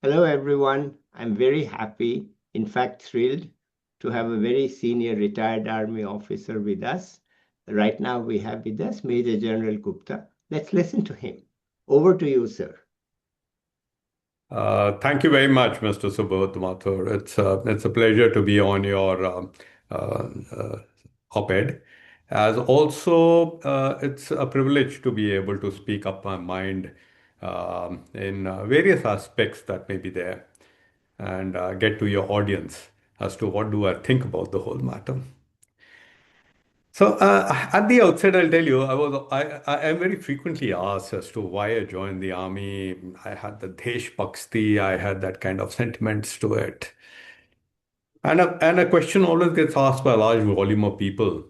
Hello, everyone. I'm very happy, in fact, thrilled to have a very senior retired Army officer with us. Right now, we have with us Major General Gupta. Let's listen to him. Over to you, sir. Thank you very much, Mr. Subodh Mathur. It's a pleasure to be on your op-ed. As also, it's a privilege to be able to speak up my mind in various aspects that may be there and get to your audience as to what do I think about the whole matter. So at the outset, I'll tell you, I am very frequently asked as to why I joined the army. I had the Desh Bhakti, I had that kind of sentiments to it. And a question always gets asked by a large volume of people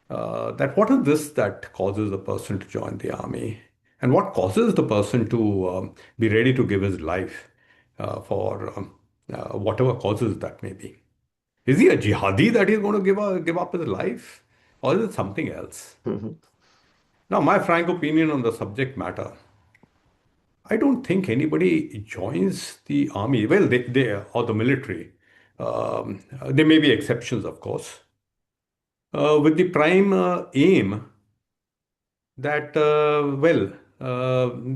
that what is this that causes a person to join the army? And what causes the person to be ready to give his life for whatever causes that may be? Is he a jihadi that he's going to give up his life? Or is it something else? Now, my frank opinion on the subject matter, I don't think anybody joins the army. Well, they or the military. There may be exceptions, of course, with the prime aim that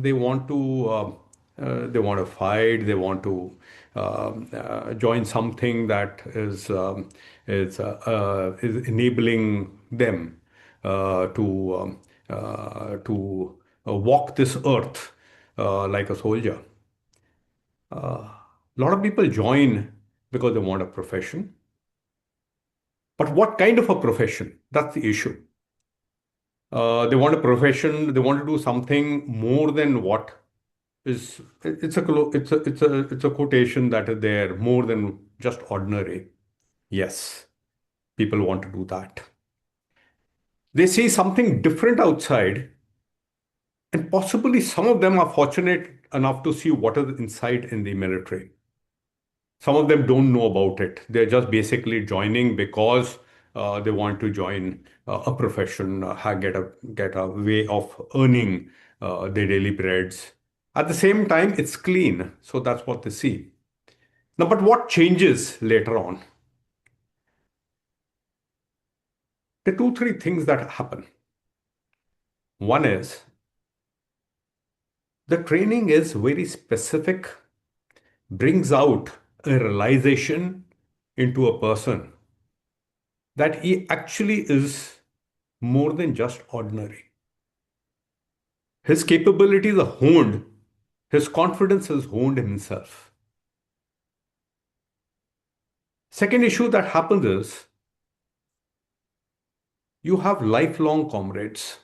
they want to fight, they want to join something that is enabling them to walk this earth like a soldier. A lot of people join because they want a profession, but what kind of a profession? That's the issue. They want a profession. They want to do something more than what is. It's a quotation that is there. More than just ordinary. Yes, people want to do that. They see something different outside, and possibly some of them are fortunate enough to see what is inside in the military. Some of them don't know about it. They're just basically joining because they want to join a profession, get a way of earning their daily breads. At the same time, it's clean, so that's what they see. Now, but what changes later on? There are two, three things that happen. One is the training is very specific, brings out a realization into a person that he actually is more than just ordinary. His capabilities are honed, his confidence is honed in himself. Second issue that happens is you have lifelong comrades.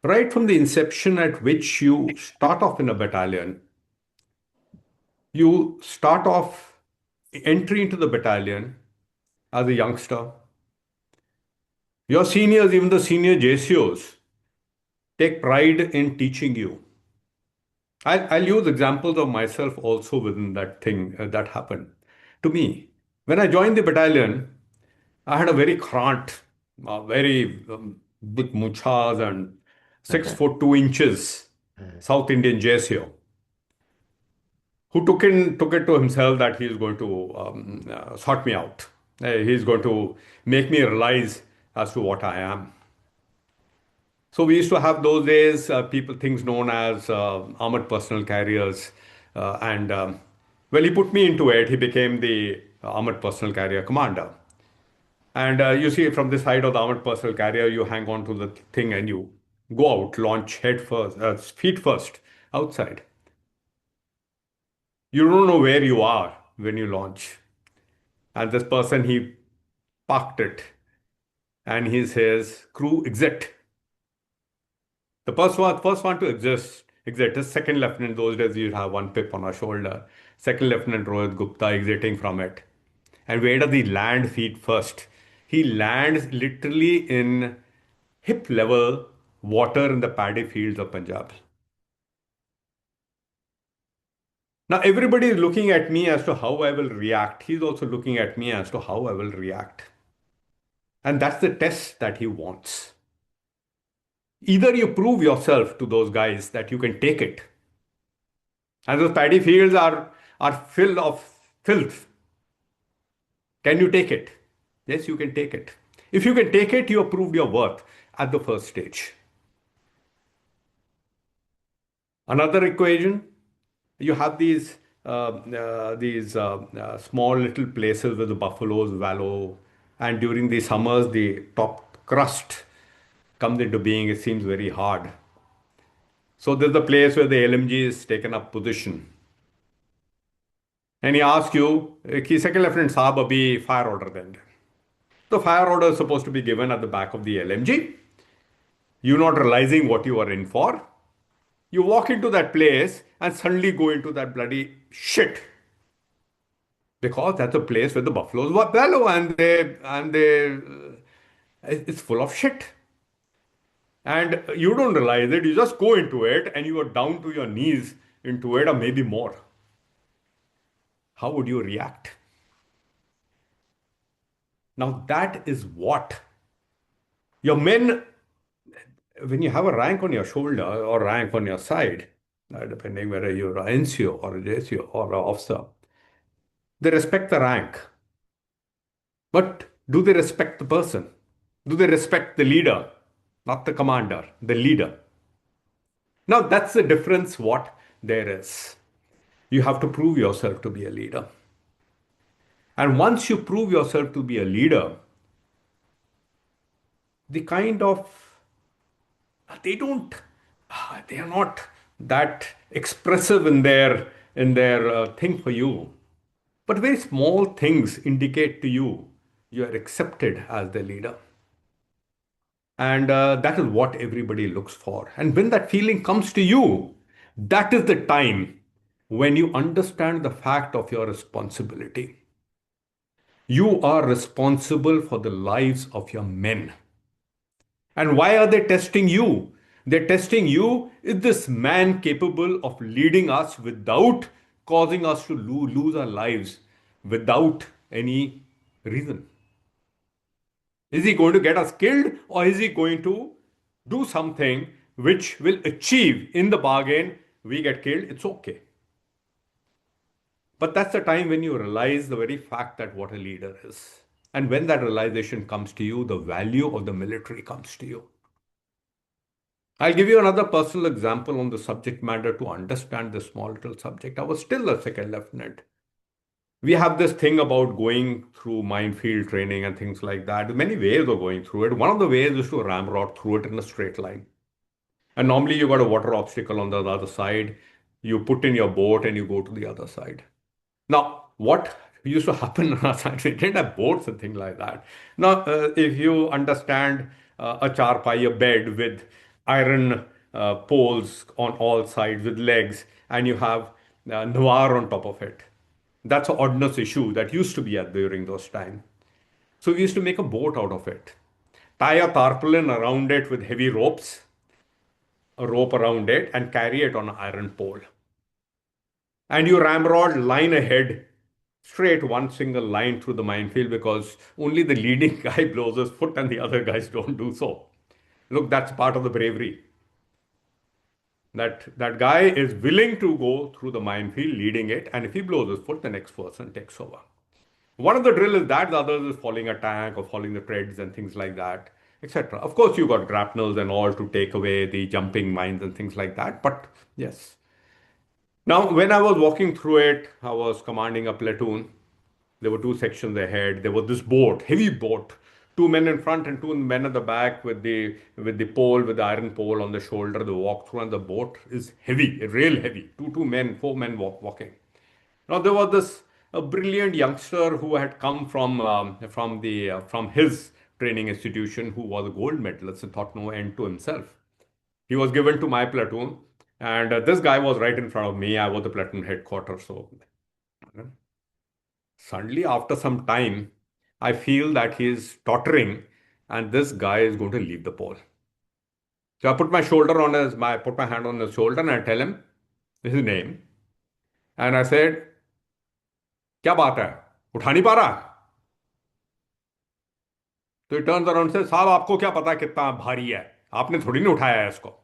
Right from the inception at which you start off in a battalion, you start off entry into the battalion as a youngster. Your seniors, even the senior JCOs, take pride in teaching you. I'll use examples of myself also within that thing that happened to me. When I joined the battalion, I had a very krant, very big muchas and 6 foot 2 inches South Indian JSO, who took it to himself that he is going to sort me out. He's going to make me realize as to what I am. So we used to have those days people things known as armored personnel carriers, and well, he put me into it. He became the armored personnel carrier commander. And you see, from the side of the armored personnel carrier, you hang on to the thing and you go out, launch head first, feet first, outside. You don't know where you are when you launch. And this person, he parked it and he says, "Crew exit." The first one to exit is second lieutenant. Those days you'd have one pip on our shoulder. Second Lieutenant Rohit Gupta exiting from it. And where does he land feet first? He lands literally in hip level water in the paddy fields of Punjab. Now everybody is looking at me as to how I will react. He's also looking at me as to how I will react. And that's the test that he wants. Either you prove yourself to those guys that you can take it And those paddy fields are full of filth. Can you take it? Yes, you can take it. If you can take it, you have proved your worth at the first stage. Another equation, you have these small little places where the buffaloes wallow, and during the summers, the top crust comes into being. It seems very hard. So there's the place where the LMG is taken up position. And he asks you, कि second lieutenant साहब अभी fire order देंगे. The fire order is supposed to be given at the back of the LMG. You not realizing what you are in for. You walk into that place and suddenly go into that bloody shit. Because that's a place where the buffaloes were bellow and it's full of shit. And you don't realize it. You just go into it and you are down to your knees into it or maybe more. How would you react? Now that is what your men, when you have a rank on your shoulder or rank on your side, depending whether you're an NCO or a JCO or an officer, they respect the rank. But do they respect the person? Do they respect the leader? Not the commander, the leader. Now that's the difference what there is. You have to prove yourself to be a leader. And once you prove yourself to be a leader, the kind of they don't they are not that expressive in their thing for you, but very small things indicate to you you are accepted as the leader. And that is what everybody looks for. And when that feeling comes to you, that is the time when you understand the fact of your responsibility. You are responsible for the lives of your men. And why are they testing you? They're testing you, is this man capable of leading us without causing us to lose our lives without any reason? Is he going to get us killed or is he going to do something which will achieve in the bargain we get killed? It's okay. But that's the time when you realize the very fact that what a leader is. And when that realization comes to you, the value of the military comes to you. I'll give you another personal example on the subject matter to understand this small little subject. I was still a second lieutenant. We have this thing about going through minefield training and things like that. Many ways of going through it. One of the ways is to ramrod through it in a straight line. And normally you got a water obstacle on the other side. You put in your boat and you go to the other side. Now, what used to happen on our side, we didn't have boats and things like that. Now, if you understand a charpai, a bed with iron poles on all sides with legs, and you have noir on top of it, that's an oddness issue that used to be at during those times. So we used to make a boat out of it, tie a tarpaulin around it with heavy ropes, a rope around it, and carry it on an iron pole. And you ramrod line ahead, straight one single line through the minefield because only the leading guy blows his foot and the other guys don't do so. Look, that's part of the bravery. That guy is willing to go through the minefield leading it, and if he blows his foot, the next person takes over. One of the drill is that, the other is following a tank or following the treads and things like that, etc. Of course, you got grapnels and all to take away the jumping mines and things like that, but yes. Now, when I was walking through it, I was commanding a platoon. There were two sections ahead. There was this boat, heavy boat, two men in front and two men at the back with the pole, with the iron pole on the shoulder. They walk through, and the boat is heavy, real heavy. Two men, four men walking. Now there was this a brilliant youngster who had come from his training institution, who was a gold medalist and thought no end to himself. He was given to my platoon, and this guy was right in front of me. I was the platoon headquarters, so suddenly, after some time, I feel that he is tottering and this guy is going to leave the pole. So I put put my hand on his shoulder and I tell him his name. And I said, क्या बात है? उठा नहीं पा रहा? तो he turns around and says, साहब आपको क्या पता कितना भारी है? आपने थोड़ी नहीं उठाया है इसको.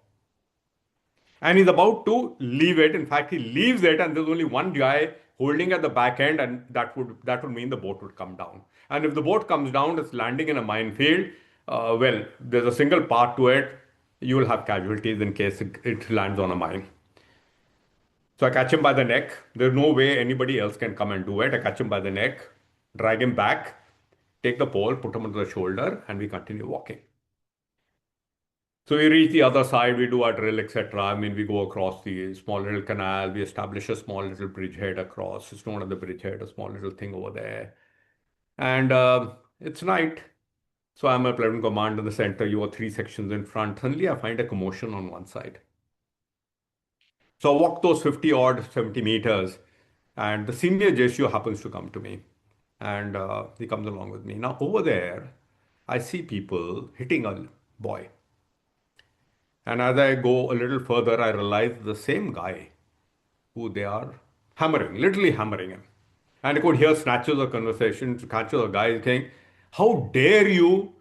and he's about to leave it. In fact, he leaves it, and there's only one guy holding at the back end, and that would mean the boat would come down. And if the boat comes down, it's landing in a minefield. Well, there's a single part to it. You will have casualties in case it lands on a mine. So I catch him by the neck. There's no way anybody else can come and do it. I catch him by the neck, drag him back, take the pole, put him on the shoulder, and we continue walking. So we reach the other side, we do our drill, etc. I mean, we go across the small little canal, we establish a small little bridgehead across. It's known as the bridgehead, a small little thing over there. And it's night. So I'm a platoon command in the center, you are three sections in front. Suddenly I find a commotion on one side. So I walk those 50 odd 70 meters, and the senior JSU happens to come to me. And he comes along with me. Now, over there, I see people hitting a boy. And as I go a little further, I realize the same guy who they are hammering, literally hammering him. And I could hear snatches of conversation, snatches of guys saying, "How dare you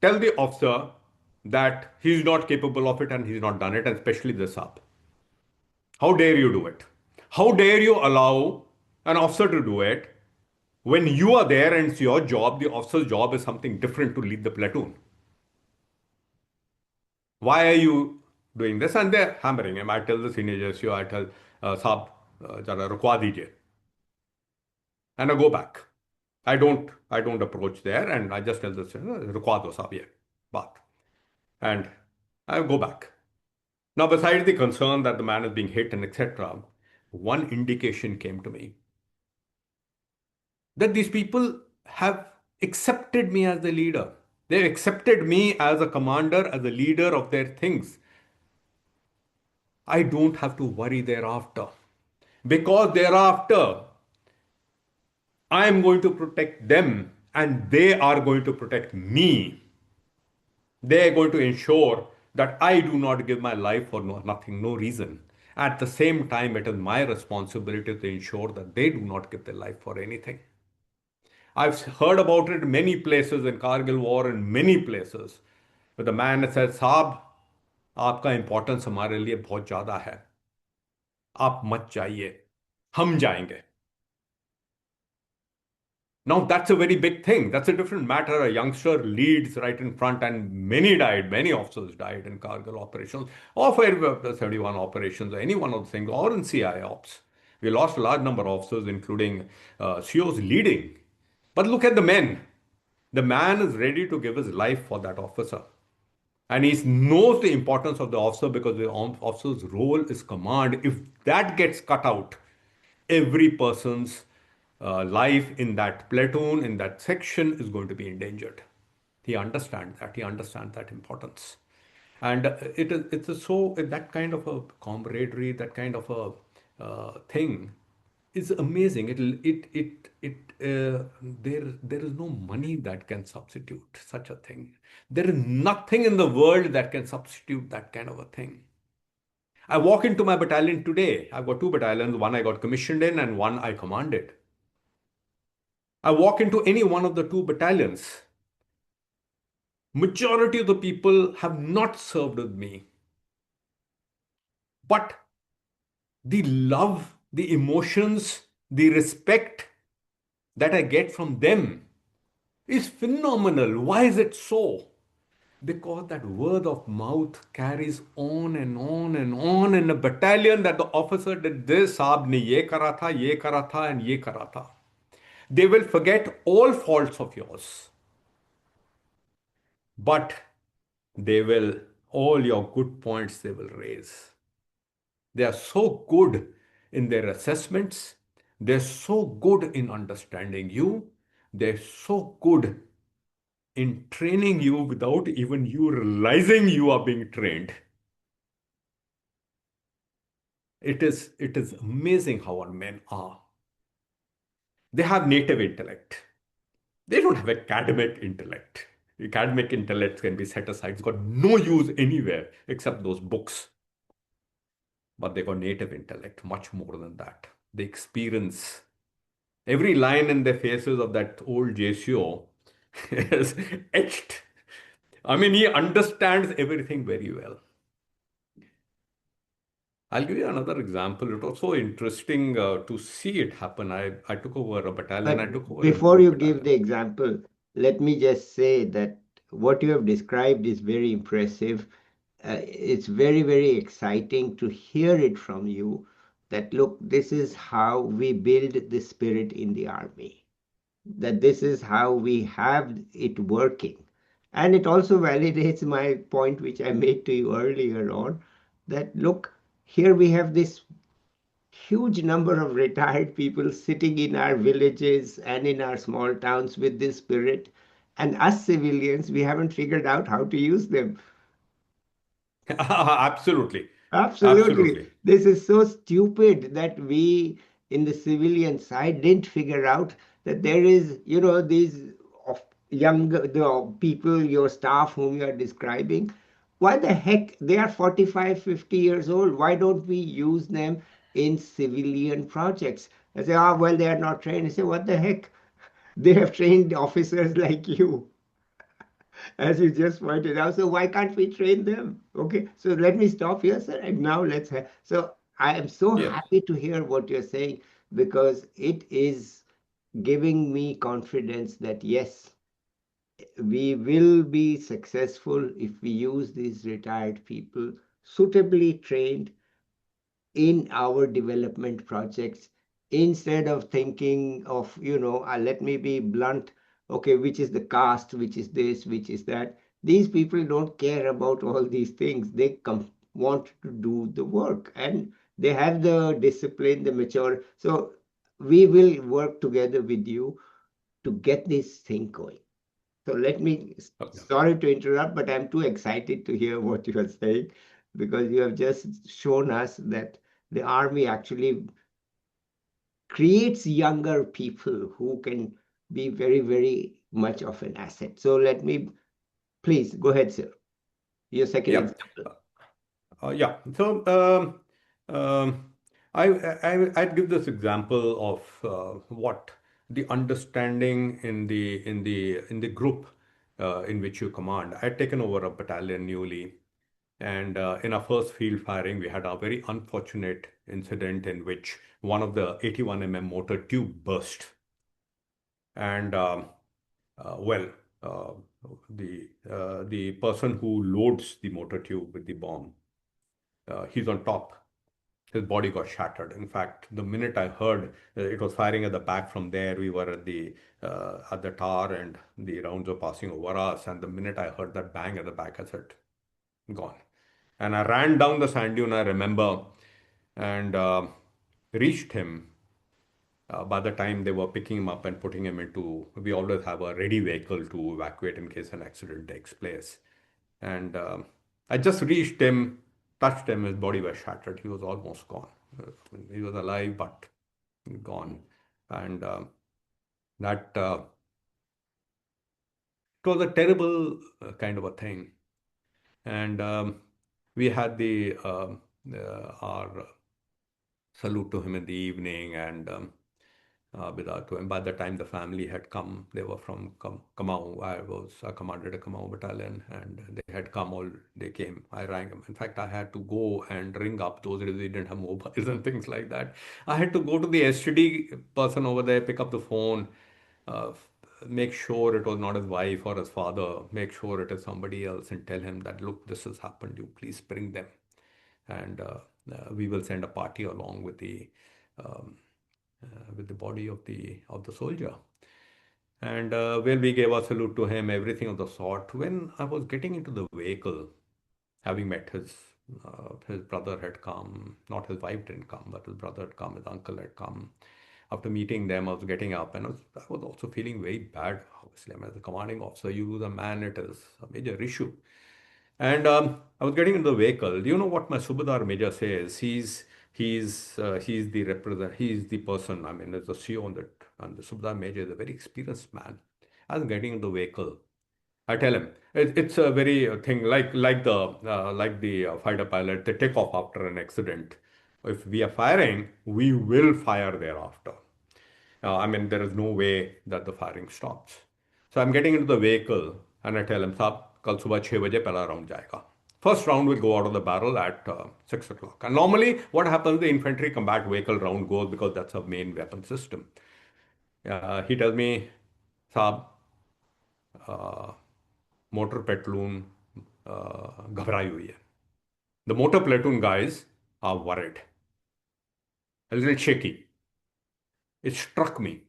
tell the officer that he's not capable of it and he's not done it, and especially this up? How dare you do it? How dare you allow an officer to do it when you are there and it's your job, the officer's job is something different to lead the platoon? Why are you doing this?" And they're hammering him. I tell the senior JSU, I tell, Saab, jara rukwa dijiye. And I go back. I don't approach there, and I just tell the senior, rukwa do saab ye baat. And I go back. Now, besides the concern that the man is being hit and etc., one indication came to me that these people have accepted me as the leader. They've accepted me as a commander, as a leader of their things. I don't have to worry thereafter. Because thereafter, I am going to protect them and they are going to protect me. They are going to ensure that I do not give my life for nothing, no reason. At the same time, it is my responsibility to ensure that they do not give their life for anything. I've heard about it in many places in Kargil war in many places. But the man said, "साहब, आपका importance हमारे लिए बहुत ज़्यादा है. आप मत जाइए. हम जाएंगे." Now that's a very big thing. That's a different matter. A youngster leads right in front, and many died. Many officers died in Kargil operations, or for 71 operations, or any one of the things, or in CI ops. We lost a large number of officers, including COs leading. But look at the men. The man is ready to give his life for that officer. And he knows the importance of the officer because the officer's role is command. If that gets cut out, every person's life in that platoon, in that section, is going to be endangered. He understands that. He understands that importance. And it's a so that kind of a camaraderie, that kind of a thing is amazing. There is no money that can substitute such a thing. There is nothing in the world that can substitute that kind of a thing. I walk into my battalion today. I've got two battalions. One I got commissioned in and one I commanded. I walk into any one of the two battalions. Majority of the people have not served with me. But the love, the emotions, the respect that I get from them is phenomenal. Why is it so? Because that word of mouth carries on and on and on in a battalion that the officer did this, saab ne ye kara tha, ye kara tha, and ye kara tha. They will forget all faults of yours. But they will, all your good points they will raise. They are so good in their assessments. They're so good in understanding you. They're so good in training you without even you realizing you are being trained. It is amazing how our men are. They have native intellect. They don't have academic intellect. Academic intellect can be set aside. It's got no use anywhere except those books. But they got native intellect, much more than that. They experience every line in the faces of that old JCO is etched. I mean, he understands everything very well. I'll give you another example. It was so interesting to see it happen. I took over a battalion. I took But over a before group you give battalion. the example, let me just say that what you have described is very impressive. It's very, very exciting to hear it from you that, look, this is how we build the spirit in the army, that this is how we have it working. And it also validates my point, which I made to you earlier on, that look, here we have this huge number of retired people sitting in our villages and in our small towns with this spirit. And us civilians, we haven't figured out how to use them. Absolutely. Absolutely. Absolutely. This is so stupid that we in the civilian side didn't figure out that there is, these of young the people, your staff whom you are describing. Why the heck they are 45, 50 years old? Why don't we use them in civilian projects? I say, well, they are not trained. I say, what the heck? They have trained officers like you, as you just pointed out. So why can't we train them? Okay, so let me stop here, sir, and now let's have. So I am so Yes. happy to hear what you're saying because it is giving me confidence that yes, we will be successful if we use these retired people suitably trained in our development projects instead of thinking of, let me be blunt, okay, which is the caste, which is this, which is that. These people don't care about all these things. They want to do the work and they have the discipline, the mature. So we will work together with you to get this thing going. So let me, Okay. sorry to interrupt, but I'm too excited to hear what you are saying because you have just shown us that the army actually creates younger people who can be very, very much of an asset. So let me, please go ahead, sir. Your second Yeah. example. Yeah. So um, I'd give this example of what the understanding in the group in which you command. I'd taken over a battalion newly, and in our first field firing, we had a very unfortunate incident in which one of the 81 motor tube burst, and well, uh, the person who loads the motor tube with the bomb, he's on top. His body got shattered. In fact, the minute I heard it was firing at the back from there, we were at the tower and the rounds were passing over us. And the minute I heard that bang at the back, I said, "Gone." And I ran down the sand dune, I remember, and reached him. By the time they were picking him up and putting him into, we always have a ready vehicle to evacuate in case an accident takes place. And I just reached him, touched him, his body was shattered. He was almost gone. He was alive, but gone. And that it was a terrible kind of a thing. And we had our salute to him in the evening, and without to him. By the time the family had come, they were from Kamau. I commanded a Kamau battalion, and they had come all. They came. I rang them. In fact, I had to go and ring up. Those days we didn't have mobiles and things like that. I had to go to the STD person over there, pick up the phone, uh, make sure it was not his wife or his father, make sure it is somebody else, and tell him that, look, this has happened. You please bring them, and we will send a party along um, with the body of the soldier. And well, we gave a salute to him, everything of the sort. When I was getting into the vehicle, having met his brother had come, not his wife didn't come, but his brother had come, his uncle had come. After meeting them, I was getting up, and I was also feeling very bad. Obviously, I'm as a commanding officer, you lose a man, it is a major issue. And I was getting into the vehicle. Do you know what my Subedar Major says? He's the represent. He's the person. I mean, there's a CEO on that, and the Subedar Major is a very experienced man. I was getting into the vehicle. I tell him it's a very thing like the fighter pilot. They take off after an accident. If we are firing, we will fire thereafter. I mean, there is no way that the firing stops. So I'm getting into the vehicle and I tell him, साहब कल सुबह 6 बजे पहला round जाएगा. First round will go out of the barrel at 6 o'clock. And normally, what happens, the infantry combat vehicle round goes because that's a main weapon system. He tells me, Saab, motor platoon घबराई हुई है. The motor platoon guys are worried, a little shaky. It struck me.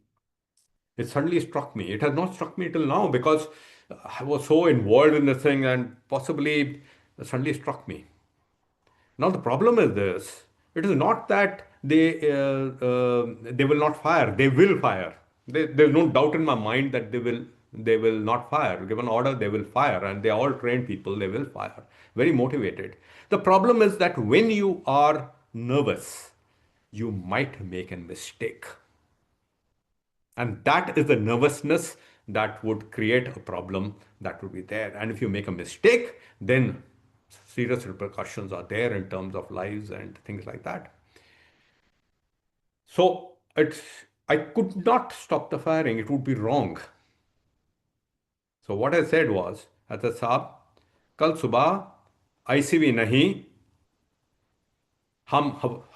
It suddenly struck me. It has not struck me till now because I was so involved in this thing and possibly suddenly struck me. Now the problem is this: it is not that they will not fire. They will fire. There's no doubt in my mind that they will not fire. Given order, they will fire, and they are all trained people. They will fire. Very motivated. The problem is that when you are nervous, you might make a mistake. And that is the nervousness that would create a problem that would be there. And if you make a mistake, then serious repercussions are there in terms of lives and things like that. So I could not stop the firing. It would be wrong. So what I said was, I said, Saab, kal subah ICV nahi, हम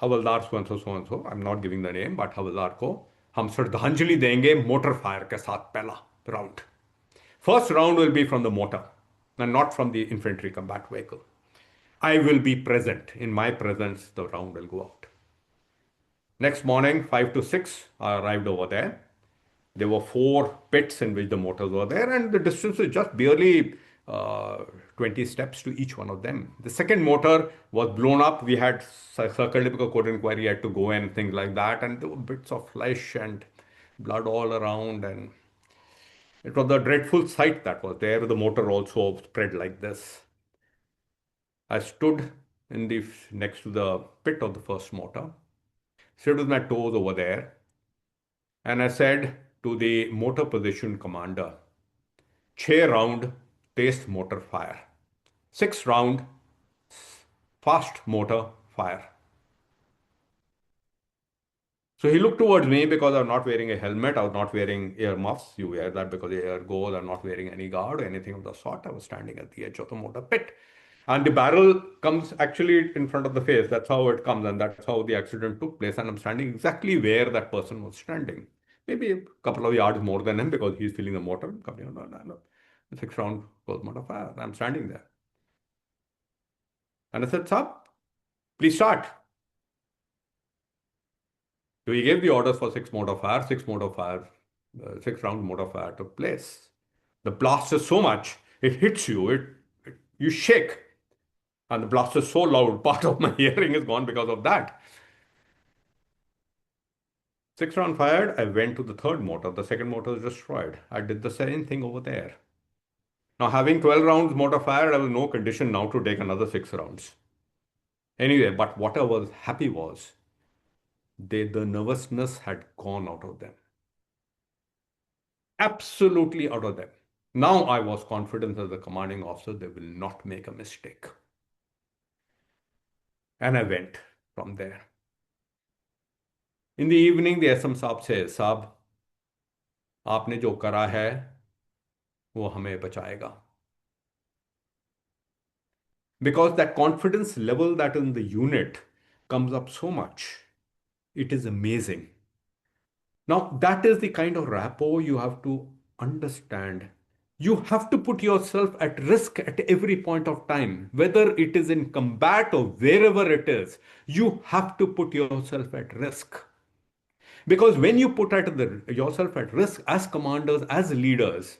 हवलदार so and so, I am not giving the name, but हवलदार को हम श्रद्धांजलि देंगे motor fire के साथ पहला round. First round will be from the motor and not from the infantry combat vehicle. I will be present. In my presence, the round will go out. Next morning, 5 to 6, I arrived over there. There were 4 pits in which the motors were there, and the distance was just barely 20 steps to each one of them. The second motor was blown up. We had circled it because court inquiry had to go and things like that, and there were bits of flesh and blood all around, and it was a dreadful sight that was there. The motor also spread like this. I stood next to the pit of the first motor, stood with my toes over there, and I said to the motor position commander, 6 round test motor fire, 6 round fast motor fire. So he looked towards me because I was not wearing a helmet, I was not wearing earmuffs. You wear that because the air goes. I'm not wearing any guard or anything of the sort. I was standing at the edge of the motor pit. And the barrel comes actually in front of the face. That's how it comes, and that's how the accident took place. And I'm standing exactly where that person was standing. Maybe a couple of yards more than him because he's feeling the motor. No. The 6 round goes motor fire. I'm standing there. And I said, Sir, please start. So he gave the orders for 6 motor fire, 6 round motor fire took place. The blast is so much, it hits you, you shake. And the blast is so loud, part of my hearing is gone because of that. 6 round fired, I went to the third motor. The second motor is destroyed. I did the same thing over there. Now, having 12 rounds motor fired, I was in no condition now to take another 6 rounds. Anyway, but what I was happy was, the nervousness had gone out of them. Absolutely out of them. Now I was confident as the commanding officer, they will not make a mistake. And I went from there. In the evening, the SM Saab says, Saab, आपने जो करा है, वो हमें बचाएगा. Because that confidence level that in the unit comes up so much, it is amazing. Now, that is the kind of rapport you have to understand. You have to put yourself at risk at every point of time, whether it is in combat or wherever it is. You have to put yourself at risk. Because when you put yourself at risk as commanders, as leaders,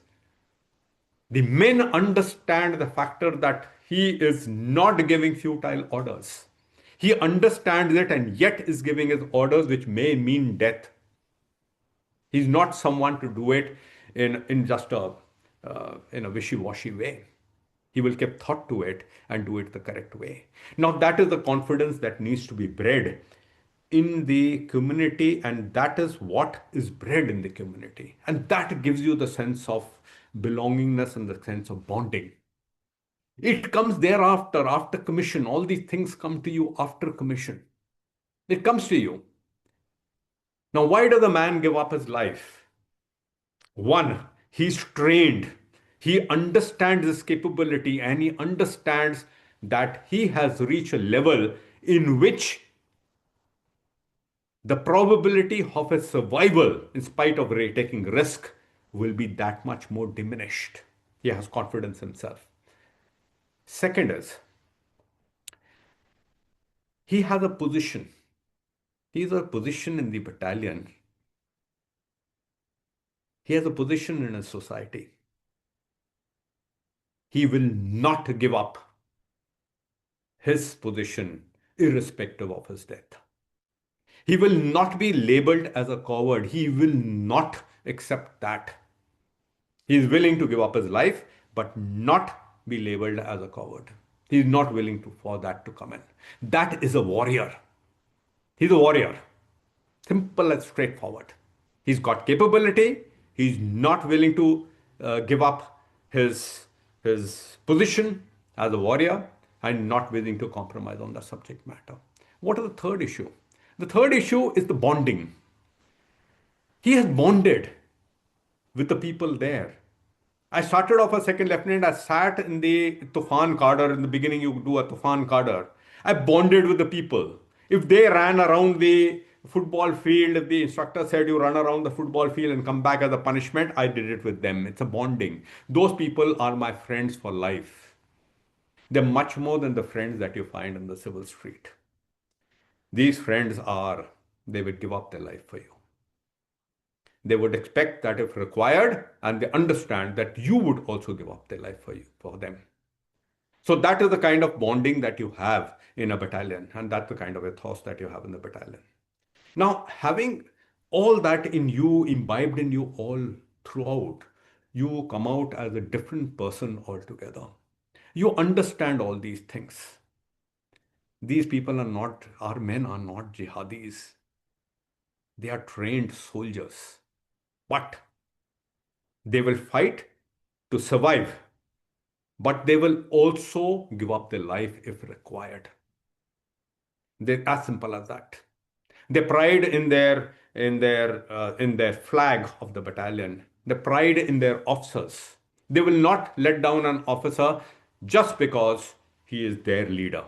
the men understand the factor that he is not giving futile orders. He understands it and yet is giving his orders which may mean death. He's not someone to do it in just a wishy-washy way. He will give thought to it and do it the correct way. Now, that is the confidence that needs to be bred in the community, and that is what is bred in the community. And that gives you the sense of belongingness and the sense of bonding. It comes thereafter, after commission. All these things come to you after commission. It comes to you. Now, why does a man give up his life? One, he's trained. He understands his capability and he understands that he has reached a level in which the probability of his survival, in spite of taking risk, will be that much more diminished. He has confidence in himself. Second is, he has a position. He has a position in the battalion. He has a position in his society. He will not give up his position irrespective of his death. He will not be labeled as a coward. He will not accept that. He is willing to give up his life, but not be labeled as a coward. He is not willing for that to come in. That is a warrior. He's a warrior. Simple and straightforward. He's got capability. He's not willing to give up his position as a warrior and not willing to compromise on the subject matter. What is the third issue? The third issue is the bonding. He has bonded with the people there. I started off as second lieutenant. I sat in the Tufan cadre. In the beginning, you do a Tufan cadre. I bonded with the people. If they ran around the football field, if the instructor said you run around the football field and come back as a punishment, I did it with them. It's a bonding. Those people are my friends for life. They're much more than the friends that you find in the civil street. These friends are, they would give up their life for you. They would expect that if required, and they understand that you would also give up their life for you, for them. So that is the kind of bonding that you have in a battalion, and that's the kind of ethos that you have in the battalion. Now, having all that in you, imbibed in you all throughout, you come out as a different person altogether. You understand all these things. These people are not, our men are not jihadis. They are trained soldiers. But they will fight to survive, but they will also give up their life if required. They're as simple as that. They pride in their flag of the battalion. They pride in their officers. They will not let down an officer just because he is their leader.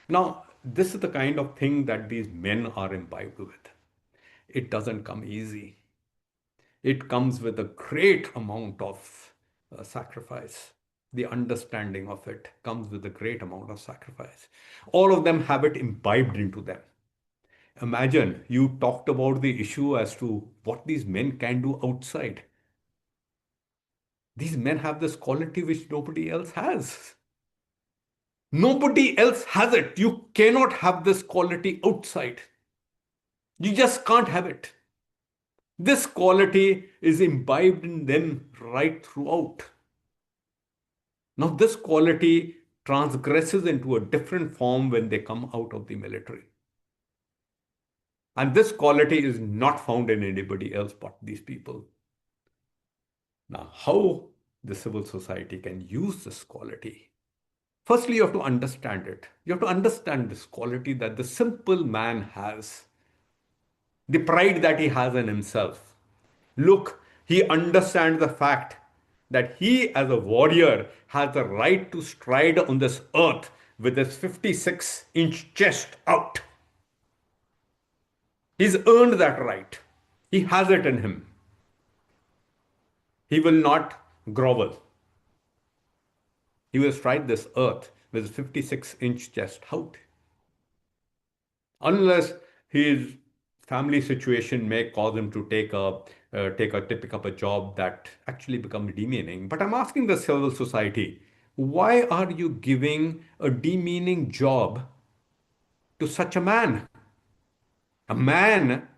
Now, this is the kind of thing that these men are imbibed with. It doesn't come easy. It comes with a great amount of sacrifice. The understanding of it comes with a great amount of sacrifice. All of them have it imbibed into them. Imagine you talked about the issue as to what these men can do outside. These men have this quality which nobody else has. Nobody else has it. You cannot have this quality outside. You just can't have it. This quality is imbibed in them right throughout. Now, this quality transgresses into a different form when they come out of the military. And this quality is not found in anybody else but these people. Now, how the civil society can use this quality? Firstly, you have to understand it. You have to understand this quality that the simple man has, the pride that he has in himself. Look, he understands the fact that he, as a warrior, has the right to stride on this earth with his 56-inch chest out. He's earned that right. He has it in him. He will not grovel. He will stride this earth with his 56-inch chest out. Unless his family situation may cause him to pick up a job that actually becomes demeaning. But I'm asking the civil society, why are you giving a demeaning job to such a man? A man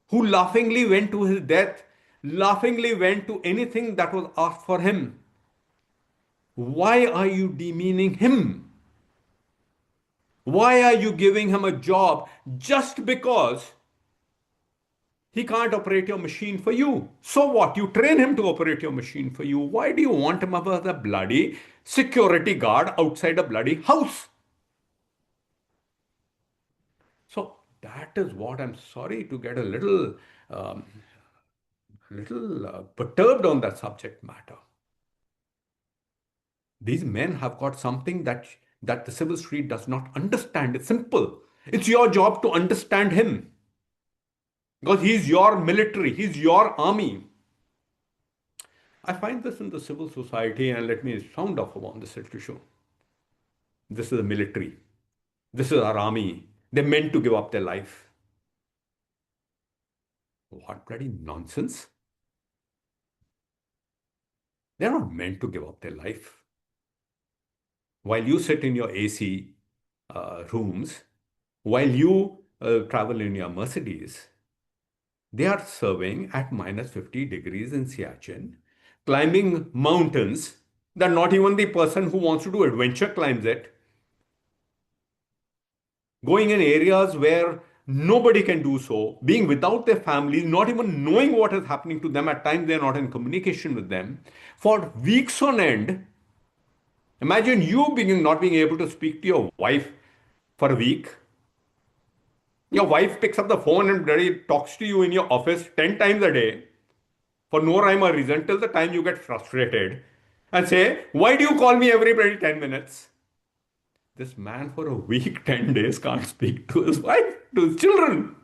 who laughingly went to his death, laughingly went to anything that was asked for him. Why are you demeaning him? Why are you giving him a job just because he can't operate your machine for you? So what? You train him to operate your machine for you. Why do you want him as a bloody security guard outside a bloody house? So that is what I'm sorry to get a um, little perturbed on that subject matter. These men have got something that the civil street does not understand. It's simple. It's your job to understand him because he's your military, he's your army. I find this in the civil society, and let me sound off on this issue. This is the military. This is our army. They're meant to give up their life. What bloody nonsense. They're not meant to give up their life. While you sit in your AC rooms, while you travel in your Mercedes, they are serving at minus 50 degrees in Siachen, climbing mountains that not even the person who wants to do adventure climbs it, going in areas where nobody can do so, being without their families, not even knowing what is happening to them. At times, they're not in communication with them for weeks on end. Imagine you not being able to speak to your wife for a week. Your wife picks up the phone and talks to you in your office 10 times a day for no rhyme or reason till the time you get frustrated and say, "Why do you call me every 10 minutes?" This man for a week, 10 days can't speak to his wife, to his children.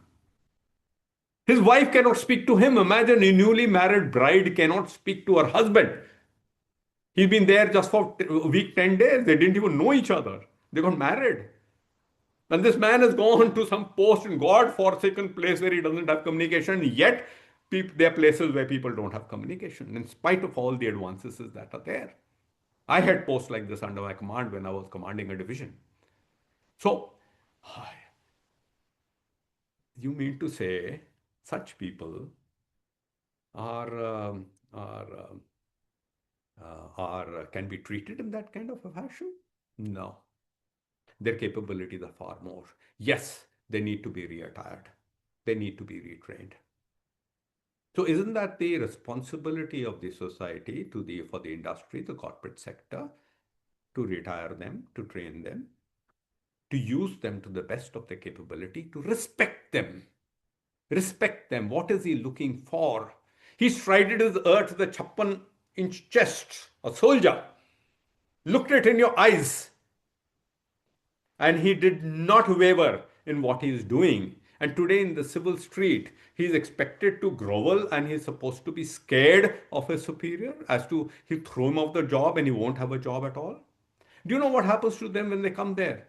His wife cannot speak to him. Imagine a newly married bride cannot speak to her husband. He's been there just for a week, 10 days. They didn't even know each other. They got married. And this man has gone to some post in God-forsaken place where he doesn't have communication. Yet, there are places where people don't have communication, in spite of all the advances that are there. I had posts like this under my command when I was commanding a division. So, you mean to say such people are can be treated in that kind of a fashion? No. Their capabilities are far more. Yes, they need to be retired. They need to be retrained. So isn't that the responsibility of the society for the industry, the corporate sector, to retire them, to train them, to use them to the best of their capability, to respect them? Respect them. What is he looking for? He strided his earth with a 56-inch chest, a soldier, looked it in your eyes, and he did not waver in what he is doing. And today in the civil street, he is expected to grovel and he is supposed to be scared of his superior as to he throw him off the job and he won't have a job at all. Do you know what happens to them when they come there?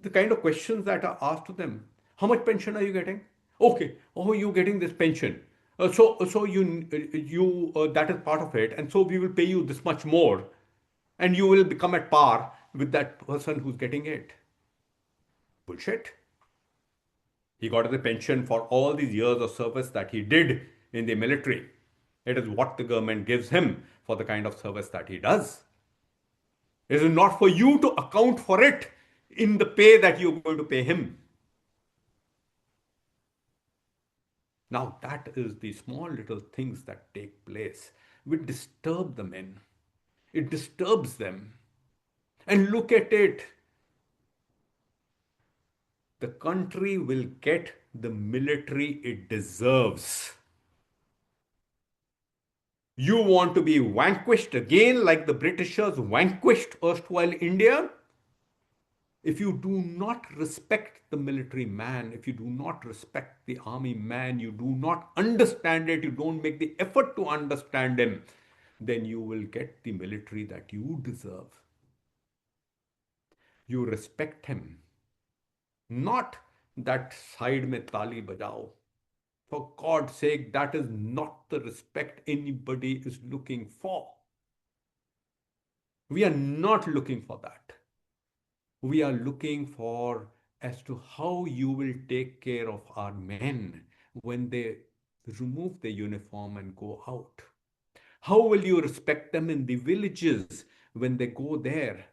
The kind of questions that are asked to them. How much pension are you getting? Okay. Oh, you're getting this pension. So you that is part of it, and so we will pay you this much more, and you will become at par with that person who's getting it. Bullshit. He got the pension for all these years of service that he did in the military. It is what the government gives him for the kind of service that he does. It is not for you to account for it in the pay that you're going to pay him. Now, that is the small little things that take place which disturb the men. It disturbs them. And look at it. The country will get the military it deserves. You want to be vanquished again like the Britishers vanquished erstwhile India? If you do not respect the military man, if you do not respect the army man, you do not understand it, you don't make the effort to understand him, then you will get the military that you deserve. You respect him, not that side mein tali bajao. For God's sake, that is not the respect anybody is looking for. We are not looking for that. We are looking for as to how you will take care of our men when they remove their uniform and go out. How will you respect them in the villages when they go there?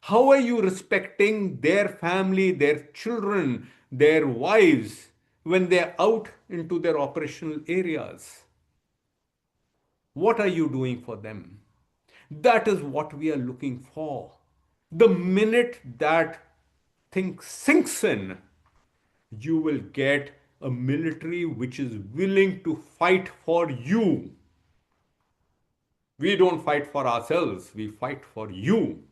How are you respecting their family, their children, their wives when they're out into their operational areas? What are you doing for them? That is what we are looking for. The minute that thing sinks in, you will get a military which is willing to fight for you. We don't fight for ourselves, we fight for you.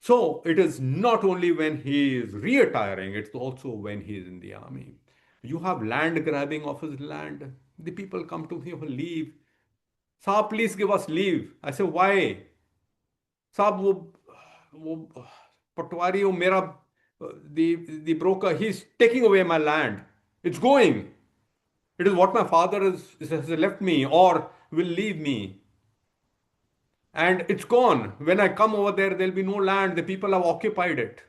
So it is not only when he is retiring, it's also when he is in the army. You have land grabbing of his land. The people come to him for leave. Saab, please give us leave. I say, why? Saab, वो पटवारी वो मेरा the broker, he's taking away my land. It's going. It is what my father has left me or will leave me. And it's gone. When I come over there, there'll be no land. The people have occupied it.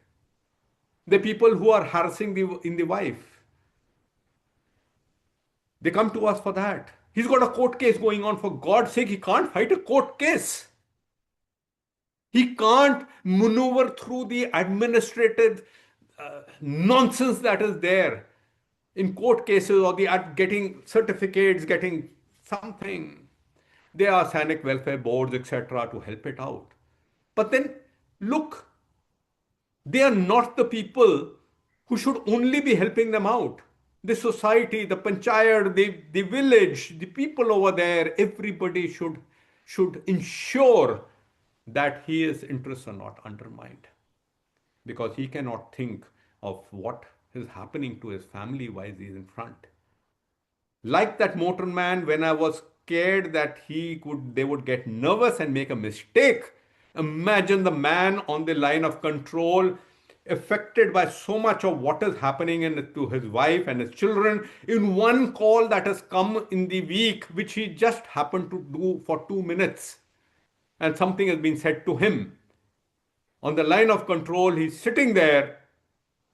The people who are harassing the wife, they come to us for that. He's got a court case going on. For God's sake, he can't fight a court case. He can't maneuver through the administrative nonsense that is there in court cases or the getting certificates, getting something. There are Sanic welfare boards, etc., to help it out. But then look, they are not the people who should only be helping them out. The society, the panchayat, the village, the people over there, everybody should ensure that his interests are not undermined. Because he cannot think of what is happening to his family while he's in front. Like that motorman, when I was scared that they would get nervous and make a mistake. Imagine the man on the line of control, affected by so much of what is happening to his wife and his children in one call that has come in the week, which he just happened to do for 2 minutes. And something has been said to him. On the line of control, he's sitting there,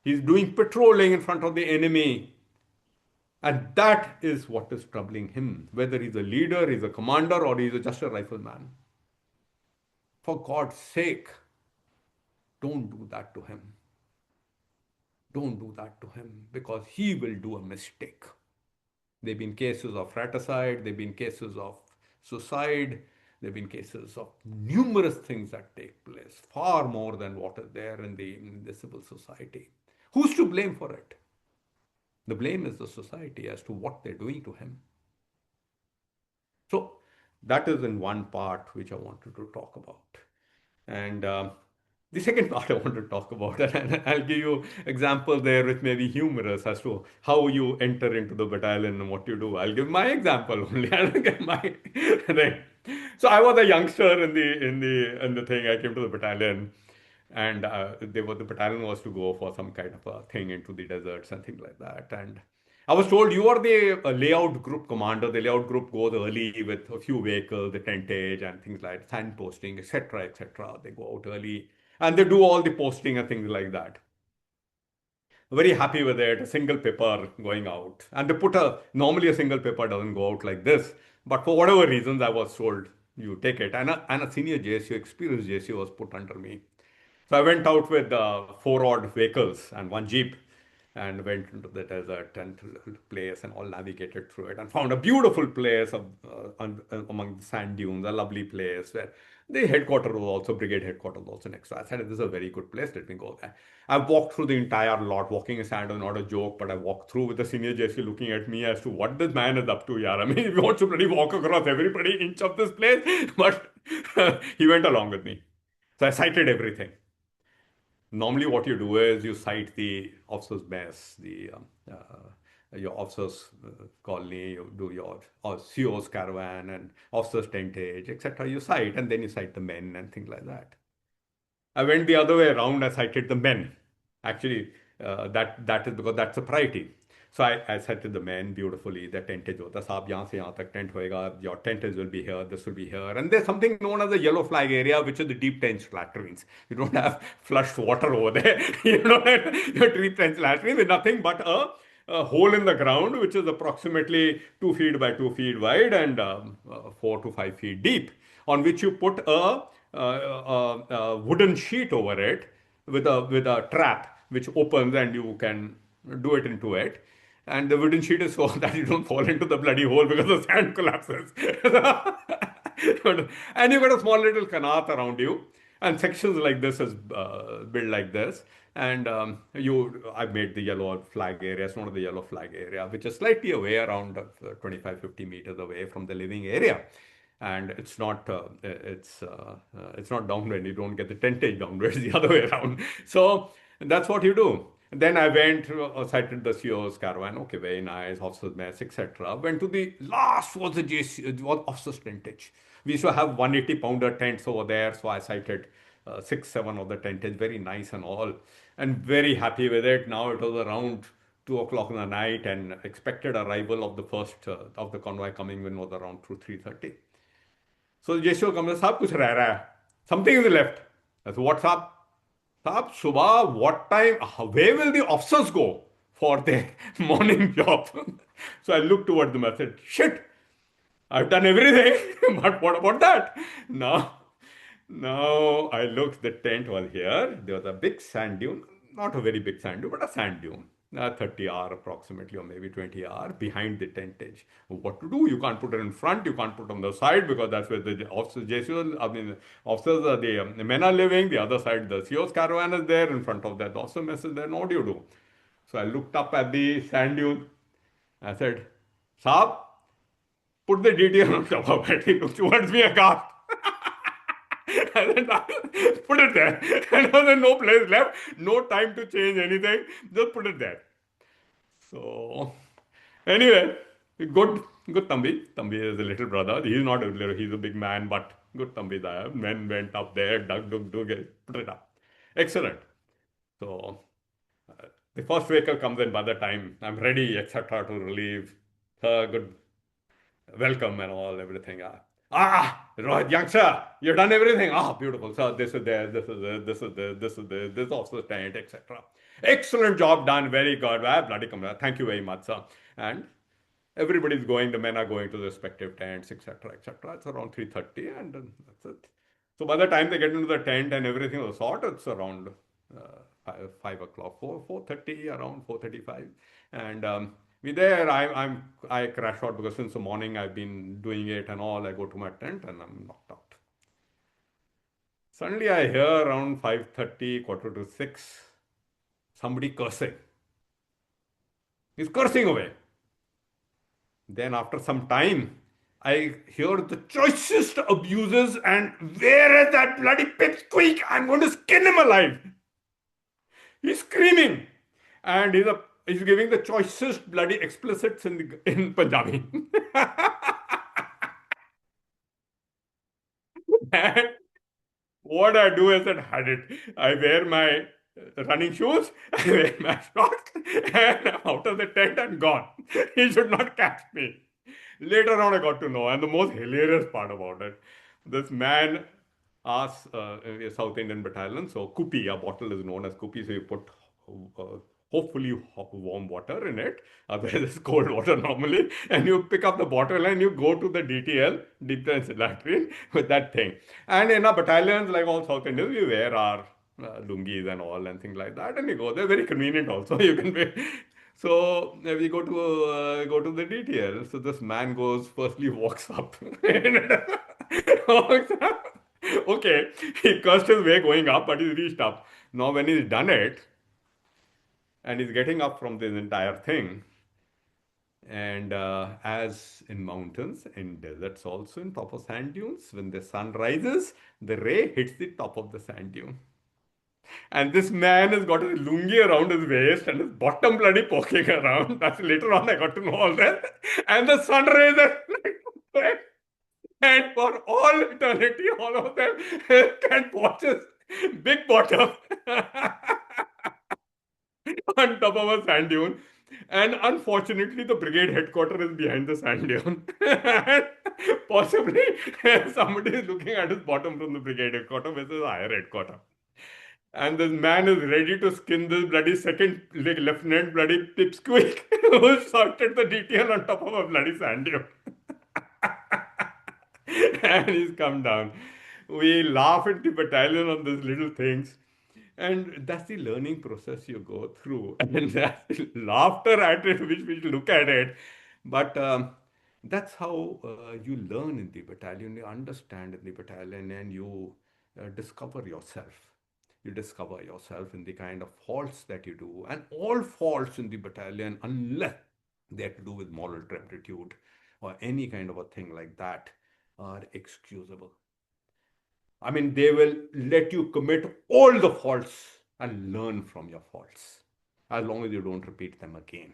he's doing patrolling in front of the enemy. And that is what is troubling him, whether he's a leader, he's a commander, or he's just a rifleman. For God's sake, don't do that to him. Don't do that to him, because he will do a mistake. There have been cases of fratricide, there have been cases of suicide, there have been cases of numerous things that take place, far more than what is there in the civil society. Who's to blame for it? The blame is the society as to what they're doing to him. So that is in one part which I wanted to talk about. And the second part I want to talk about, and I'll give you examples there which may be humorous as to how you enter into the battalion and what you do. I'll give my example only. I'll give my thing. So I was a youngster in the thing. I came to the battalion, and the battalion was to go for some kind of a thing into the deserts and things like that. And I was told, you are the layout group commander. The layout group goes early with a few vehicles, the tentage and things like signposting, etc., etc. They go out early and they do all the posting and things like that. Very happy with it. A single paper going out, and they put normally a single paper doesn't go out like this, but for whatever reasons, I was told you take it, and a senior JSU, experienced JSU, was put under me. So I went out with four odd vehicles and one jeep, and went into the desert and place and all navigated through it and found a beautiful place among the sand dunes, a lovely place where the headquarters was also, brigade headquarters was also next. So I said, this is a very good place, let me go there. I walked through the entire lot. Walking in sand is not a joke, but I walked through with the senior JC looking at me as to what this man is up to, yaar. I mean, he wants to really walk across every bloody inch of this place, but he went along with me. So I cited everything. Normally, what you do is you cite the officers' mess, your officers' colony, you do your CO's caravan and officers' tentage, etc. You cite, and then you cite the men and things like that. I went the other way around. I cited the men. Actually, that is because that's a priority. So I said to the men beautifully, the tentage hota, saab yahan se yahan tak tent hoega, your tentage will be here, this will be here. And there's something known as the yellow flag area, which is the deep trench latrines. You don't have flushed water over there. You don't have your deep trench latrines with nothing but a hole in the ground, which is approximately 2 feet by 2 feet wide and 4 to 5 feet deep, on which you put a wooden sheet over it with a trap which opens and you can do it into it. And the wooden sheet is so that you don't fall into the bloody hole because the sand collapses. And you got a small little kanat around you. And sections like this is built like this. And I made the yellow flag area. It's one of the yellow flag area, which is slightly away, around 25, 50 meters away from the living area. And it's not downwind. You don't get the tentage downwards, the other way around. So that's what you do. Then I went, sighted the CEO's caravan. Okay, very nice, officers mess, etc. Went to the last was the JC, was officers tentage. We used to have 180-pounder tents over there, so I sighted six, seven of the tentage, very nice and all, and very happy with it. Now it was around 2 o'clock in the night, and expected arrival of the first of the convoy coming in was around 3:30. So the JCO comes, "Saab, kuch reh raha hai. Something is left." I said, "What's up?" "Saab, subah, what time, where will the officers go for their morning job?" So I looked towards them. I said, "Shit, I've done everything, but what about that?" Now I looked, the tent was here. There was a big sand dune, not a very big sand dune, but a sand dune, 30 R approximately, or maybe 20 R behind the tentage. What to do? You can't put it in front, you can't put it on the side because that's where the officers, JCOs, I mean, officers, the men are living. The other side, the CEO's caravan is there. In front of that, the officer mess is there. Now what do you do? So I looked up at the sand dune. I said, "Saab, put the detail on top of it." He looked towards me aghast. And then put it there. And there was no place left, no time to change anything. Just put it there. So, anyway, good Tambi. Tambi is a little brother. He's not a little, he's a big man, but good Tambi there. Men went up there, dug, put it up. Excellent. So, the first vehicle comes in by the time I'm ready, etc., to relieve. Good welcome and all, everything. Rohit, youngster, you've done everything. Beautiful. So this is there, this is there, this is there, this is there, this is also tent, etc. Excellent job done, very good. Bloody camera. Thank you very much, sir. And everybody's going, the men are going to the respective tents, etc., etc. It's around 3:30, and that's it. So by the time they get into the tent and everything was sorted, it's around 5 o'clock, 4:30, around 4:35, and we there. I crash out because since the morning I've been doing it and all. I go to my tent and I'm knocked out. Suddenly I hear around 5:30, quarter to 6, somebody cursing. He's cursing away. Then after some time, I hear the choicest abuses, and "Where is that bloody pipsqueak? I'm going to skin him alive." He's screaming, and he's giving the choicest bloody explicits in Punjabi. And what I do is that I wear my running shoes, I wear my shorts, and I'm out of the tent and gone. He should not catch me. Later on, I got to know, and the most hilarious part about it, this man asks a South Indian battalion, so kupi, a bottle is known as kupi, so you put uh, hopefully warm water in it, otherwise it's cold water normally, and you pick up the bottle and you go to the DTL, deep trench latrine, with that thing. And in our battalions, like all South Indians, we wear our lungis and all and things like that, and you go. They're very convenient also. You can wear. So we go to the DTL. So this man goes, firstly walks up. Walks up. Okay, he cursed his way going up, but he's reached up. Now when he's done it, and he's getting up from this entire thing, and as in mountains, in deserts also, in top of sand dunes, when the sun rises, the ray hits the top of the sand dune. And this man has got his lungi around his waist and his bottom bloody poking around. That's later on I got to know all that. And the sun rays are and for all eternity, all of them can watch his big bottom on top of a sand dune. And unfortunately, the brigade headquarters is behind the sand dune. And possibly somebody is looking at his bottom from the brigade headquarters, which is a higher headquarters. And this man is ready to skin this bloody second lieutenant bloody pipsqueak who sorted the DTL on top of a bloody sand dune. And he's come down. We laugh at the battalion on these little things. And that's the learning process you go through. And that's laughter at it, which we look at it. But that's how you learn in the battalion, you understand in the battalion, and you discover yourself. You discover yourself in the kind of faults that you do, and all faults in the battalion, unless they have to do with moral turpitude or any kind of a thing like that, are excusable. I mean, they will let you commit all the faults and learn from your faults as long as you don't repeat them again.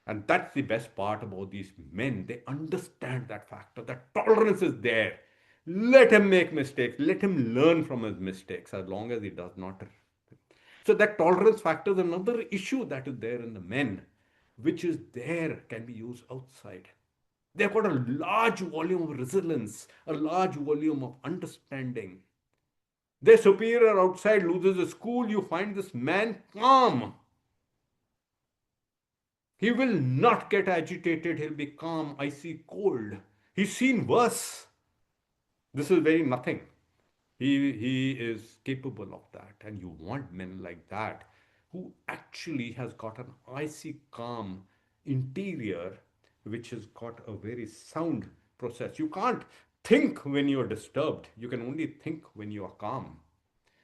And that's the best part about these men. They understand that factor. That tolerance is there. Let him make mistakes. Let him learn from his mistakes as long as he does not. So, that tolerance factor is another issue that is there in the men, which is there, can be used outside. They've got a large volume of resilience, a large volume of understanding. Their superior outside loses a school, you find this man calm. He will not get agitated, he'll be calm, icy cold. He's seen worse. This is very nothing. He is capable of that. And you want men like that who actually has got an icy calm interior, which has got a very sound process. You can't think when you're disturbed. You can only think when you are calm.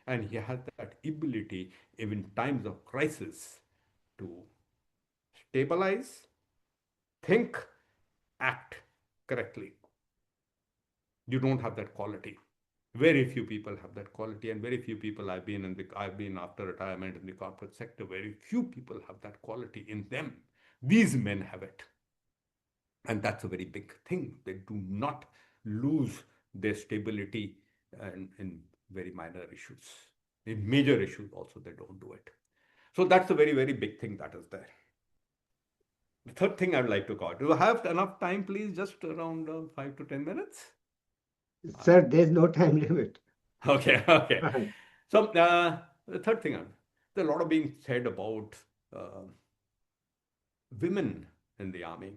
And he has that ability, even in times of crisis, to stabilize, think, act correctly. You don't have that quality. Very few people have that quality, and very few people I've been after retirement in the corporate sector. Very few people have that quality in them. These men have it, and that's a very big thing. They do not lose their stability in very minor issues. In major issues, also they don't do it. So that's a very, very big thing that is there. The third thing I'd like to cover. Do I have enough time, please? Just around 5 to 10 minutes. Sir, there's no time limit. Okay, okay. So the third thing, there's a lot of being said about uh, women in the army.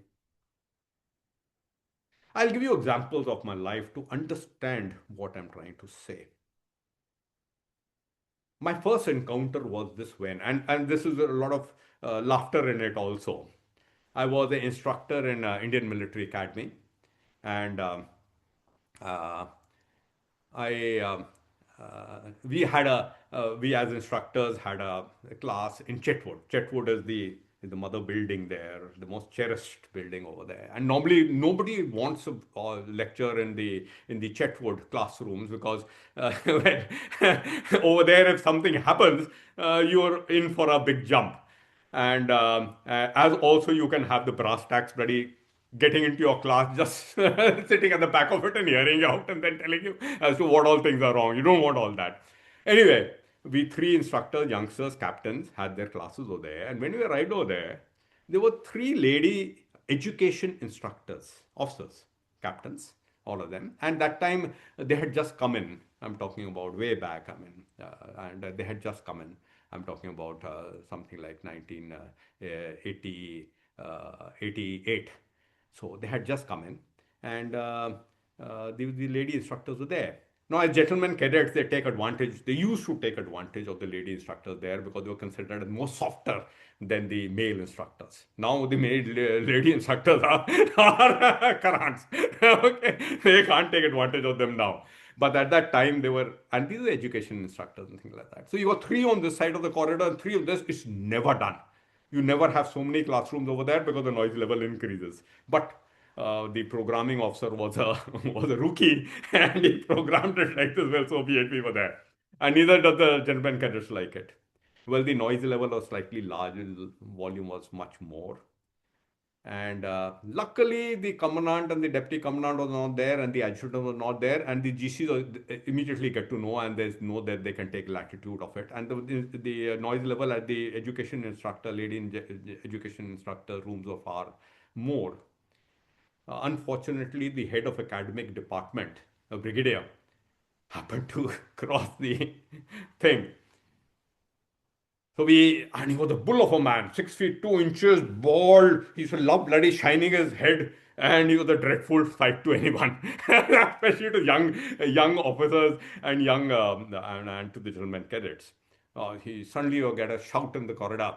I'll give you examples of my life to understand what I'm trying to say. My first encounter was this when, and this is a lot of laughter in it also. I was an instructor in Indian Military Academy, and uh, I we as instructors had a class in Chetwood. Chetwood is the mother building there, the most cherished building over there. And normally nobody wants a lecture in the Chetwood classrooms because when, over there if something happens, you're in for a big jump. And as also you can have the brass tacks ready getting into your class, just sitting at the back of it and hearing you out and then telling you as to what all things are wrong. You don't want all that. Anyway, we three instructors, youngsters, captains had their classes over there. And when we arrived over there were three lady education instructors, officers, captains, all of them. And that time they had just come in. I'm talking about way back. I mean, and they had just come in. I'm talking about something like 1980, 88. So they had just come in, and the lady instructors were there. Now, as gentlemen cadets, they take advantage. They used to take advantage of the lady instructors there because they were considered more softer than the male instructors. Now, the lady instructors are currents. Okay, they can't take advantage of them now. But at that time, they were, and these are education instructors and things like that. So you got three on this side of the corridor and three of this. It's never done. You never have so many classrooms over there because the noise level increases. But the programming officer was a was a rookie and he programmed it like this. Well, so be were there, and neither does the gentleman cadets like it. Well, the noise level was slightly larger, the volume was much more. And luckily, the commandant and the deputy commandant was not there, and the adjutant was not there, and the GCs immediately get to know, and they know that they can take latitude of it. And the noise level at the education instructor, lady in education instructor rooms are far more. Unfortunately, the head of academic department, a brigadier, happened to cross the thing. So and he was a bull of a man, 6 feet 2 inches, bald. He used to love bloody shining his head, and he was a dreadful fight to anyone, especially to young officers and young and to the gentlemen cadets. He suddenly will get a shout in the corridor: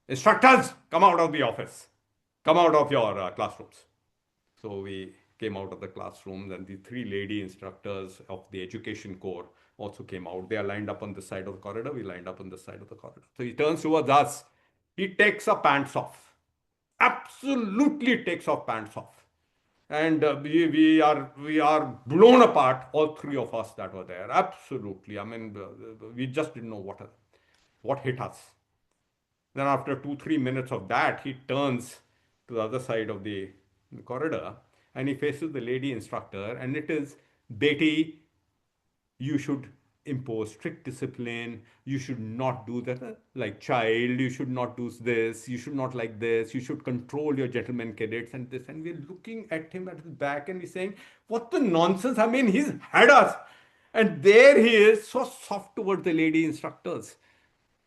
"Instructors, come out of the office, come out of your classrooms." So we came out of the classrooms, and the three lady instructors of the education corps also came out. They are lined up on this side of the corridor. We lined up on this side of the corridor. So he turns towards us. He takes our pants off. Absolutely takes our pants off. And we are blown apart, all three of us that were there. Absolutely. I mean, we just didn't know what hit us. Then after 2-3 minutes of that, he turns to the other side of the corridor and he faces the lady instructor, and it is, Beti, you should impose strict discipline. You should not do that like child. You should not do this. You should not like this. You should control your gentlemen cadets and this. And we're looking at him at his back and we're saying, what the nonsense? I mean, he's had us. And there he is, so soft towards the lady instructors.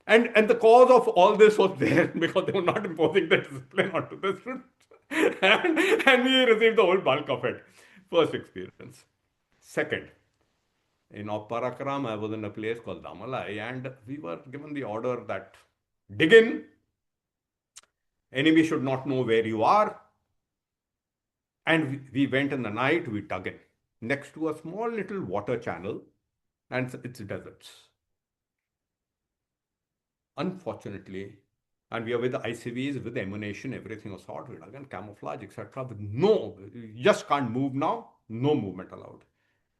And the cause of all this was there because they were not imposing the discipline onto the students. and we received the whole bulk of it. First experience. Second, in Parakram, I was in a place called Damalai, and we were given the order that dig in, enemy should not know where you are. And we went in the night, we dug in next to a small little water channel, and it's deserts. Unfortunately, and we are with the ICVs, with the ammunition, everything was sorted, we dug in, camouflage, etc. But no, you just can't move now, no movement allowed.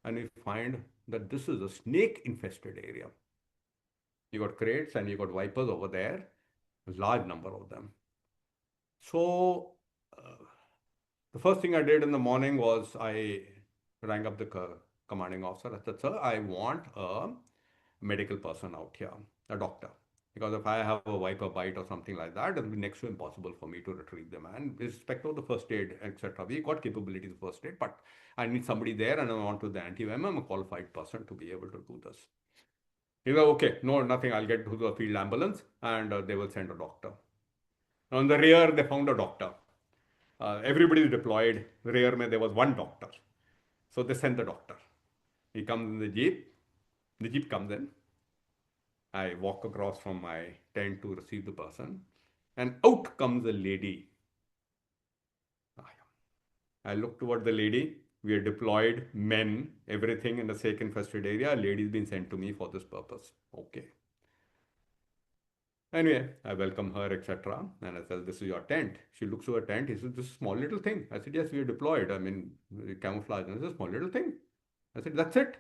And we find that this is a snake infested area. You got crates and you got vipers over there, a large number of them. So the first thing I did in the morning was I rang up the commanding officer. I said, sir, I want a medical person out here, a doctor. Because if I have a viper bite or something like that, it'll be next to impossible for me to retrieve them. And with respect to the first aid, etc., we got capabilities of first aid, but I need somebody there and I want to the anti-venom. I'm a qualified person to be able to do this. He said, okay, no, nothing. I'll get to the field ambulance and they will send a doctor. On the rear, they found a doctor. Everybody is deployed. The rear, there was one doctor. So they sent the doctor. He comes in the jeep. The jeep comes in. I walk across from my tent to receive the person, and out comes a lady. I look toward the lady. We are deployed, men, everything in the snake infested area. A lady's been sent to me for this purpose. Okay. Anyway, I welcome her, etc. And I said, this is your tent. She looks to her tent. He says, this is a small little thing. I said, yes, we are deployed. I mean, camouflage. And it's a small little thing. I said, that's it.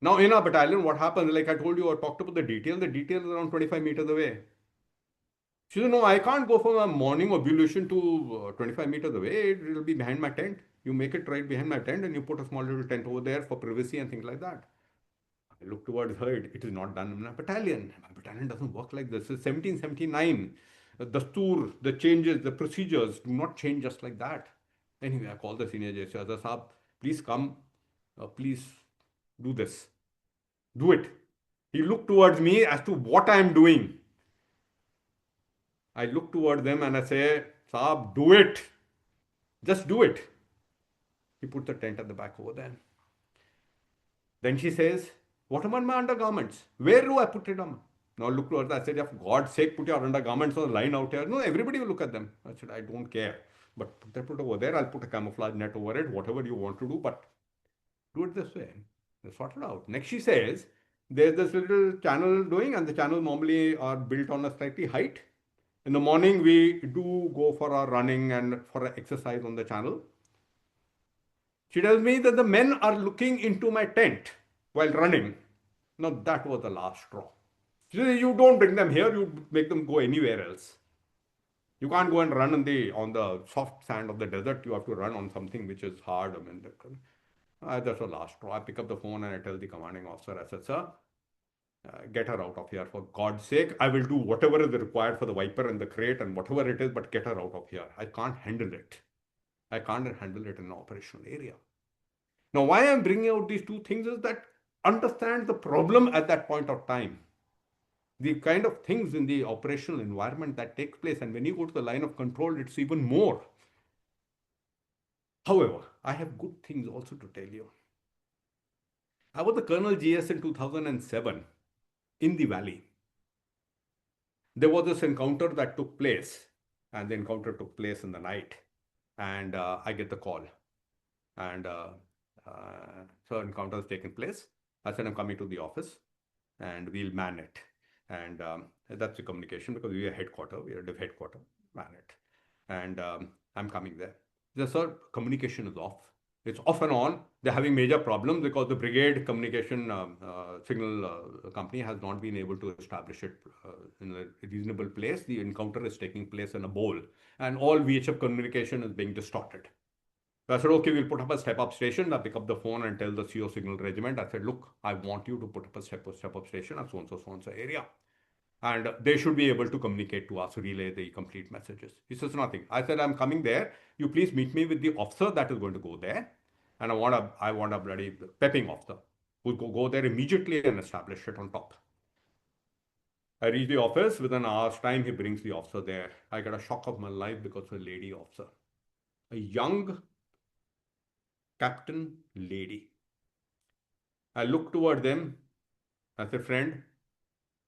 Now, in our battalion, what happens? Like I told you, I talked about the detail. The detail is around 25 meters away. She said, no, I can't go from a morning ablution to 25 meters away. It will be behind my tent. You make it right behind my tent and you put a small little tent over there for privacy and things like that. I look towards her. It is not done in my battalion. My battalion doesn't work like this. It's 1779. The Dastur, the changes, the procedures do not change just like that. Anyway, I called the senior JC. Sahab, please come. Please do this. Do it. He looked towards me as to what I am doing. I look towards them and I say, Saab, do it. Just do it. He put the tent at the back over there. Then she says, what about my undergarments? Where do I put it on? Now look towards that. I said, for God's sake, put your undergarments on the line out here. No, everybody will look at them. I said, I don't care. But put it over there. I'll put a camouflage net over it, whatever you want to do, but do it this way. They sort it out. Next she says, there's this little channel doing, and the channels normally are built on a slightly height. In the morning, we do go for our running and for exercise on the channel. She tells me that the men are looking into my tent while running. Now, that was the last straw. She says, you don't bring them here, you make them go anywhere else. You can't go and run on the soft sand of the desert. You have to run on something which is hard. I mean, that's the last straw. I pick up the phone and I tell the commanding officer, I said, sir, get her out of here for God's sake. I will do whatever is required for the viper and the crate and whatever it is, but get her out of here. I can't handle it. I can't handle it in an operational area. Now, why I'm bringing out these two things is that understand the problem at that point of time. The kind of things in the operational environment that takes place. And when you go to the line of control, it's even more. However, I have good things also to tell you. I was the Colonel GS in 2007 in the valley. There was this encounter that took place, and the encounter took place in the night. And I get the call. and so encounter has taken place. I said, I'm coming to the office and we'll man it. And that's the communication because we are headquarter, we are div headquarter, man it. And I'm coming there. The sir, communication is off. It's off and on. They're having major problems because the brigade communication signal company has not been able to establish it in a reasonable place. The encounter is taking place in a bowl, and all VHF communication is being distorted. So I said, okay, we'll put up a step-up station. I pick up the phone and tell the CO signal regiment. I said, look, I want you to put up a step-up station at so-and-so area. And they should be able to communicate to us, relay the complete messages. He says, nothing. I said, I'm coming there. You please meet me with the officer that is going to go there. And I want a bloody pepping officer who'll go there immediately and establish it on top. I reach the office. Within an hour's time, he brings the officer there. I get a shock of my life because of a lady officer. A young captain lady. I look toward them. I said, friend,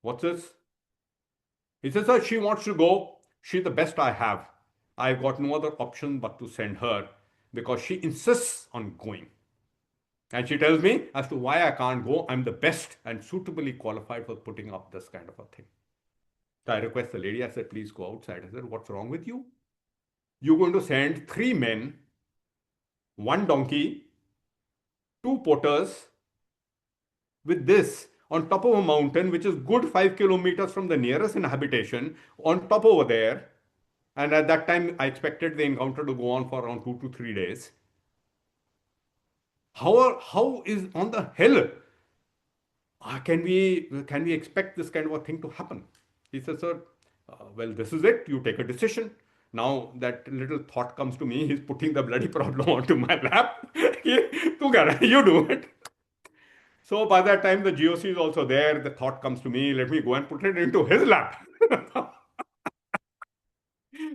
what's this? He says, sir, she wants to go. She's the best I have. I've got no other option but to send her because she insists on going. And she tells me as to why I can't go. I'm the best and suitably qualified for putting up this kind of a thing. So I request the lady, I said, please go outside. I said, what's wrong with you? You're going to send 3 men, 1 donkey, 2 porters with this on top of a mountain, which is good 5 kilometers from the nearest habitation, on top over there. And at that time, I expected the encounter to go on for around 2 to 3 days. How is on the hell can we expect this kind of a thing to happen? He says, sir, well, this is it. You take a decision. Now that little thought comes to me, he's putting the bloody problem onto my lap. You do it. So by that time, the GOC is also there. The thought comes to me, let me go and put it into his lap.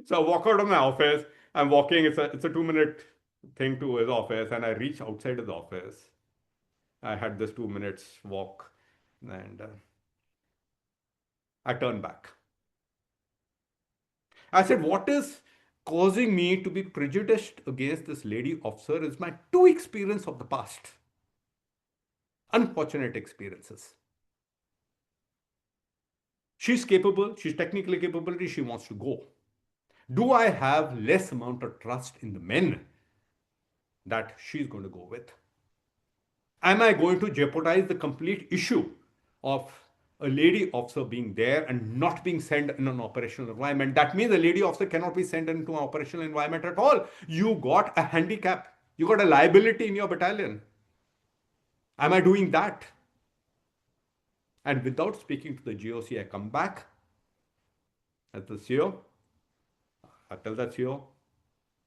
So I walk out of my office. I'm walking. It's a 2-minute thing to his office, and I reach outside his office. I had this 2 minutes walk, and I turn back. I said, what is causing me to be prejudiced against this lady officer is my 2 experience of the past. Unfortunate experiences. She's capable, she's technically capable, she wants to go. Do I have less amount of trust in the men that she's going to go with? Am I going to jeopardize the complete issue of a lady officer being there and not being sent in an operational environment? That means a lady officer cannot be sent into an operational environment at all. You got a handicap. You got a liability in your battalion. Am I doing that? And without speaking to the GOC, I come back at the CO. I tell that CO,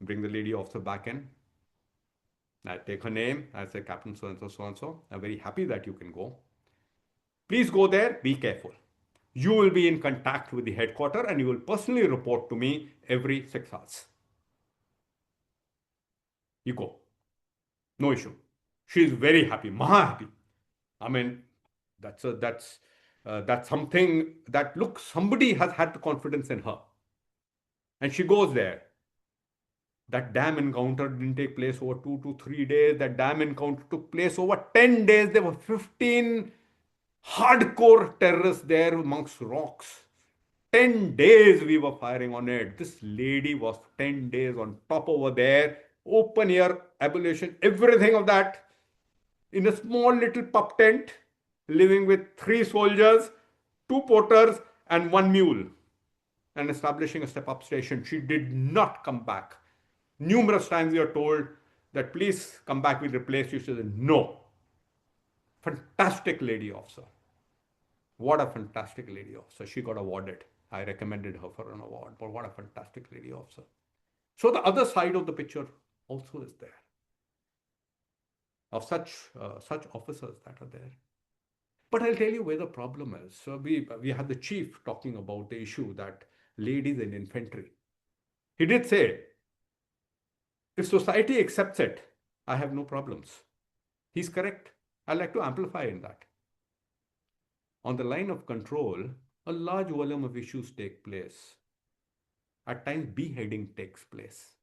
bring the lady officer back in. I take her name. I say, Captain so-and-so, so-and-so. I'm very happy that you can go. Please go there. Be careful. You will be in contact with the headquarters and you will personally report to me every 6 hours. You go. No issue. She is very happy. Maha happy. I mean, that's something that, look, somebody has had the confidence in her. And she goes there. That damn encounter didn't take place over 2 to 3 days. That damn encounter took place over 10 days. There were 15 hardcore terrorists there amongst rocks. 10 days we were firing on it. This lady was 10 days on top over there. Open air abolition, everything of that. In a small little pup tent, living with 3 soldiers, 2 porters, and 1 mule. And establishing a step-up station. She did not come back. Numerous times we are told that please come back, we'll replace you. She said, no. Fantastic lady officer. What a fantastic lady officer. She got awarded. I recommended her for an award, but what a fantastic lady officer. So the other side of the picture also is there. Of such officers that are there. But I'll tell you where the problem is. So we had the chief talking about the issue that ladies in infantry. He did say, if society accepts it, I have no problems. He's correct. I'd like to amplify in that. On the line of control, a large volume of issues take place. At times, beheading takes place.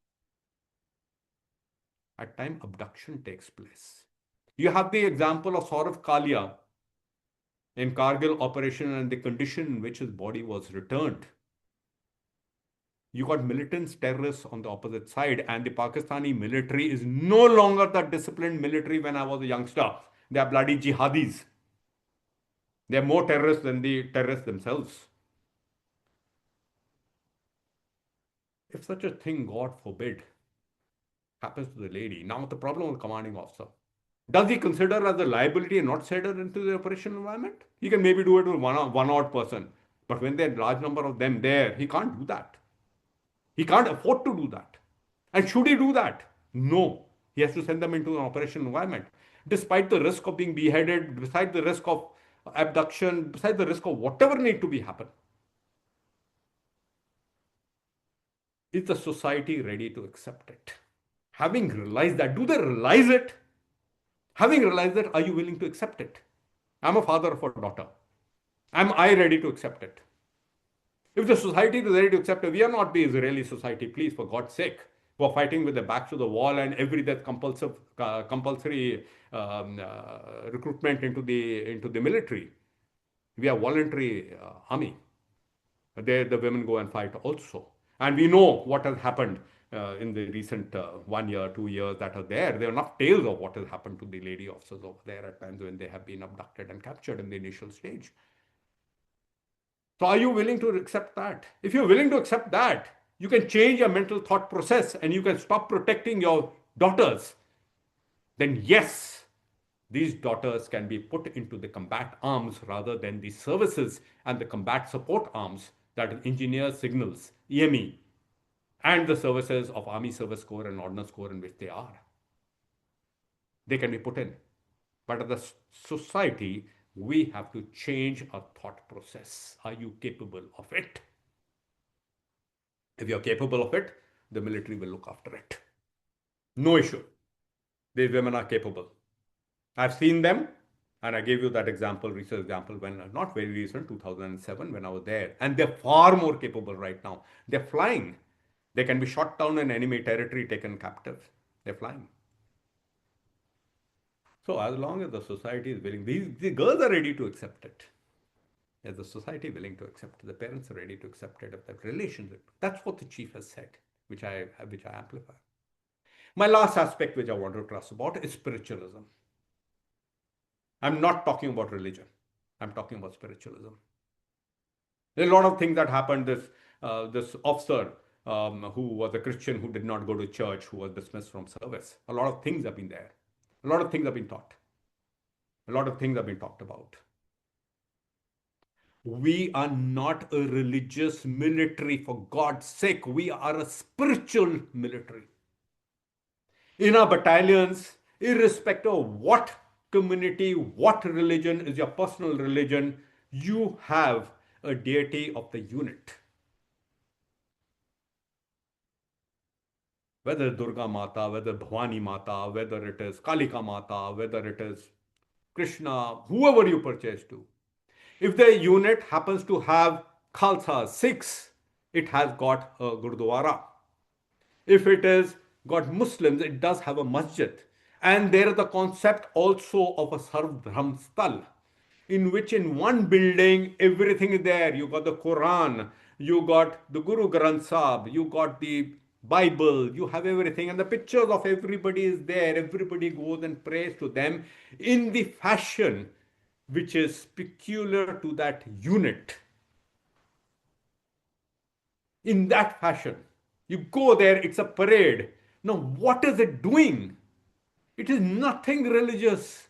at time abduction takes place. You have the example of Saurav Kalia in Kargil operation and the condition in which his body was returned. You got militants, terrorists on the opposite side, and the Pakistani military is no longer the disciplined military when I was a youngster. They are bloody jihadis. They are more terrorists than the terrorists themselves. If such a thing, God forbid, happens to the lady, now the problem of the commanding officer. Does he consider her as a liability and not send her into the operational environment? He can maybe do it with one odd person. But when there are a large number of them there, he can't do that. He can't afford to do that. And should he do that? No. He has to send them into an operational environment. Despite the risk of being beheaded, beside the risk of abduction, beside the risk of whatever need to be happen. Is the society ready to accept it? Having realized that, do they realize it? Having realized that, are you willing to accept it? I'm a father of a daughter. Am I ready to accept it? If the society is ready to accept it, we are not the Israeli society, please, for God's sake, who are fighting with their backs to the wall and every death compulsory recruitment into the military. We are voluntary army. There the women go and fight also. And we know what has happened in the recent 1 year, 2 years that are there. There are enough tales of what has happened to the lady officers over there at times when they have been abducted and captured in the initial stage. So are you willing to accept that? If you're willing to accept that, you can change your mental thought process and you can stop protecting your daughters. Then yes, these daughters can be put into the combat arms rather than the services and the combat support arms, that is engineers, signals, EME, and the services of Army Service Corps and Ordnance Corps in which they are. They can be put in. But as a society, we have to change our thought process. Are you capable of it? If you're capable of it, the military will look after it. No issue. These women are capable. I've seen them, and I gave you that example, recent example, when not very recent, 2007, when I was there. And they're far more capable right now. They're flying. They can be shot down in enemy territory, taken captive. They're flying. So as long as the society is willing, the girls are ready to accept it. Is the society willing to accept it? The parents are ready to accept it. If the relationship, that's what the chief has said, which I amplify. My last aspect, which I want to trust about, is spiritualism. I'm not talking about religion. I'm talking about spiritualism. There are a lot of things that happened. This officer who was a Christian who did not go to church, who was dismissed from service. A lot of things have been there. A lot of things have been taught. A lot of things have been talked about. We are not a religious military, for God's sake. We are a spiritual military. In our battalions, irrespective of what community, what religion is your personal religion, you have a deity of the unit. Whether Durga Mata, whether Bhavani Mata, whether it is Kalika Mata, whether it is Krishna, whoever you purchase to. If the unit happens to have Khalsa Sikhs, it has got a Gurdwara. If it is got Muslims, it does have a masjid. And there is the concept also of a Sarv Dhram Sthal, in which in one building everything is there. You got the Quran, you got the Guru Granth Sahib, you got the Bible, you have everything, and the pictures of everybody is there. Everybody goes and prays to them in the fashion which is peculiar to that unit. In that fashion. You go there, it's a parade. Now, what is it doing? It is nothing religious.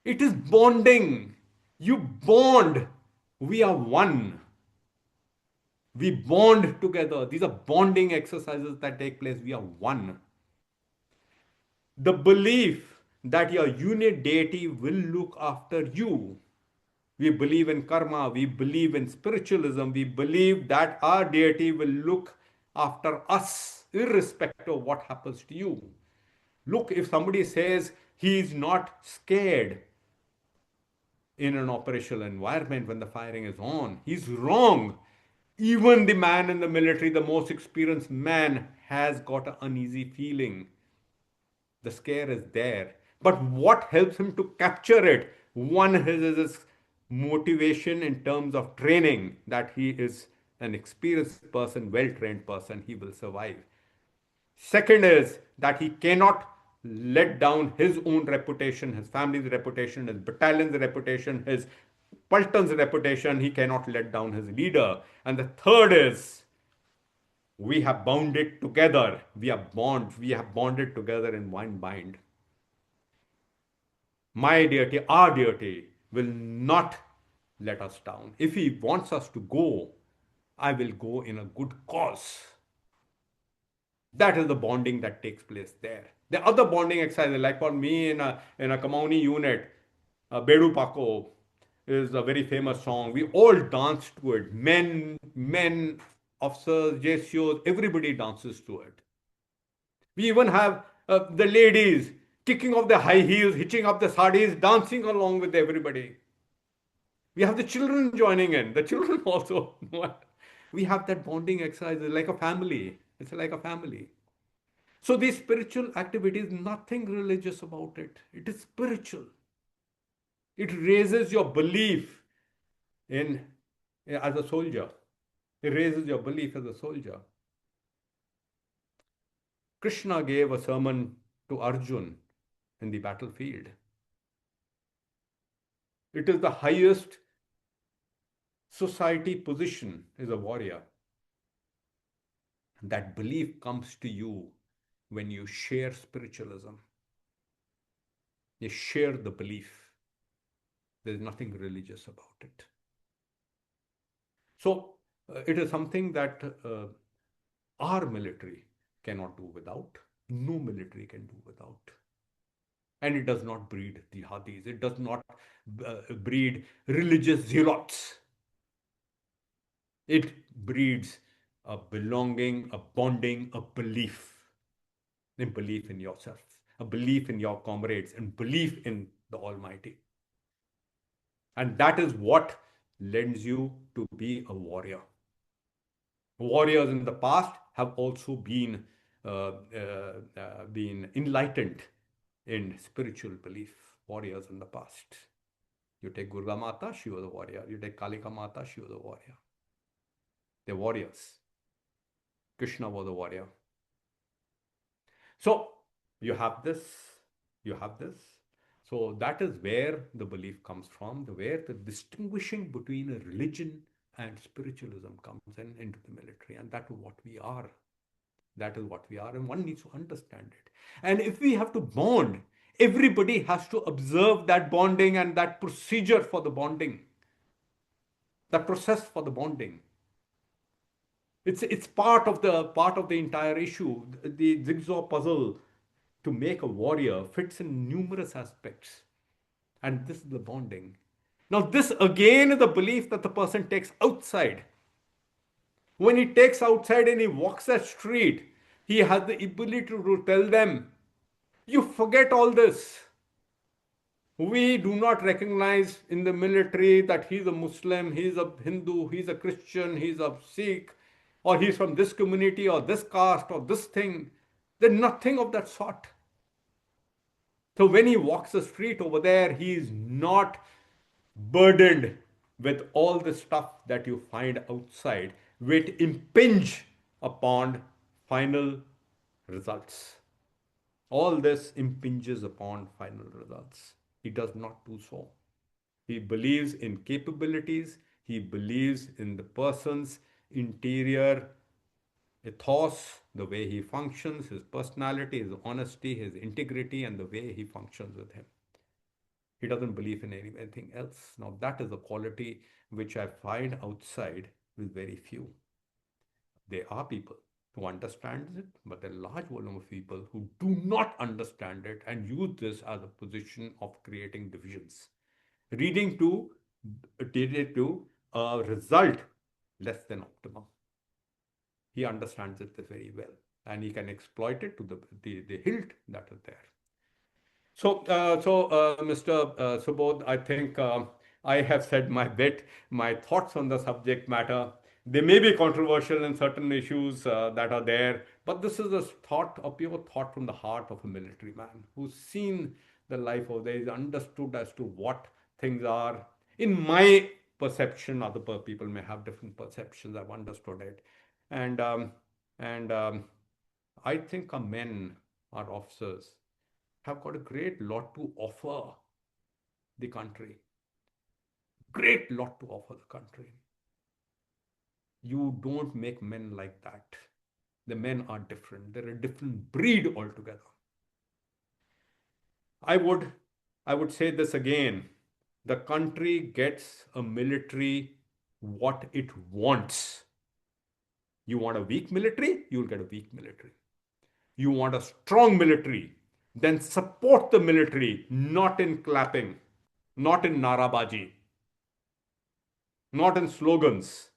It is bonding. You bond. We are one. We bond together. These are bonding exercises that take place. We are one. The belief that your unit deity will look after you. We believe in karma. We believe in spiritualism. We believe that our deity will look after us, irrespective of what happens to you. Look, if somebody says he is not scared in an operational environment when the firing is on, he's wrong. Even the man in the military, the most experienced man, has got an uneasy feeling. The scare is there. But what helps him to capture it? One is his motivation in terms of training, that he is an experienced person, well trained person, he will survive. Second is that he cannot let down his own reputation, his family's reputation, his battalion's reputation, his Pulton's reputation. He cannot let down his leader. And the third is we have bounded together. We have bonded together in one bind. My deity, our deity will not let us down. If he wants us to go, I will go in a good cause. That is the bonding that takes place there. The other bonding exercises, like for me in a Kamauni unit, Bedu Pako is a very famous song. We all dance to it. Men, officers, JCOs, everybody dances to it. We even have the ladies kicking off the high heels, hitching up the sarees, dancing along with everybody. We have the children joining in. The children also. We have that bonding exercise. It's like a family. It's like a family. So these spiritual activities, nothing religious about it. It is spiritual. It raises your belief in as a soldier. It raises your belief as a soldier. Krishna gave a sermon to Arjun in the battlefield. It is the highest society position is a warrior. That belief comes to you when you share spiritualism. You share the belief. There's nothing religious about it. So it is something that our military cannot do without. No military can do without. And it does not breed jihadis. It does not breed religious zealots. It breeds a belonging, a bonding, a belief in yourself, a belief in your comrades, and belief in the Almighty. And that is what lends you to be a warrior. Warriors in the past have also been enlightened in spiritual belief. Warriors in the past. You take Durga Mata, she was a warrior. You take Kalika Mata, she was a warrior. They're warriors. Krishna was a warrior. So you have this. So that is where the belief comes from, where the distinguishing between a religion and spiritualism comes into the military. And that is what we are. That is what we are. And one needs to understand it. And if we have to bond, everybody has to observe that bonding and that procedure for the bonding, that process for the bonding. It's part of the entire issue. The jigsaw puzzle to make a warrior fits in numerous aspects. And this is the bonding. Now, this again is the belief that the person takes outside. When he takes outside and he walks that street, he has the ability to tell them, you forget all this. We do not recognize in the military that he's a Muslim, he's a Hindu, he's a Christian, he's a Sikh, or he's from this community or this caste or this thing. There's nothing of that sort. So when he walks the street over there, he is not burdened with all the stuff that you find outside, which impinge upon final results. All this impinges upon final results. He does not do so. He believes in capabilities. He believes in the person's interior ethos, the way he functions, his personality, his honesty, his integrity, and the way he functions with him. He doesn't believe in anything else. Now, that is a quality which I find outside with very few. There are people who understand it, but there are a large volume of people who do not understand it and use this as a position of creating divisions, leading to a result less than optimum. He understands it very well, and he can exploit it to the hilt that is there. So, Mr. Subodh, I think I have said my bit, my thoughts on the subject matter. They may be controversial in certain issues that are there, But this is a pure thought from the heart of a military man who's seen the life of there, is understood as to what things are. In my perception, other people may have different perceptions. I've understood it, and I think our men, our officers, have got a great lot to offer the country. Great lot to offer the country. You don't make men like that. The men are different. They're a different breed altogether. I would, I would say this again. The country gets a military what it wants. You want a weak military, you'll get a weak military. You want a strong military, then support the military, not in clapping, not in narabaji, not in slogans,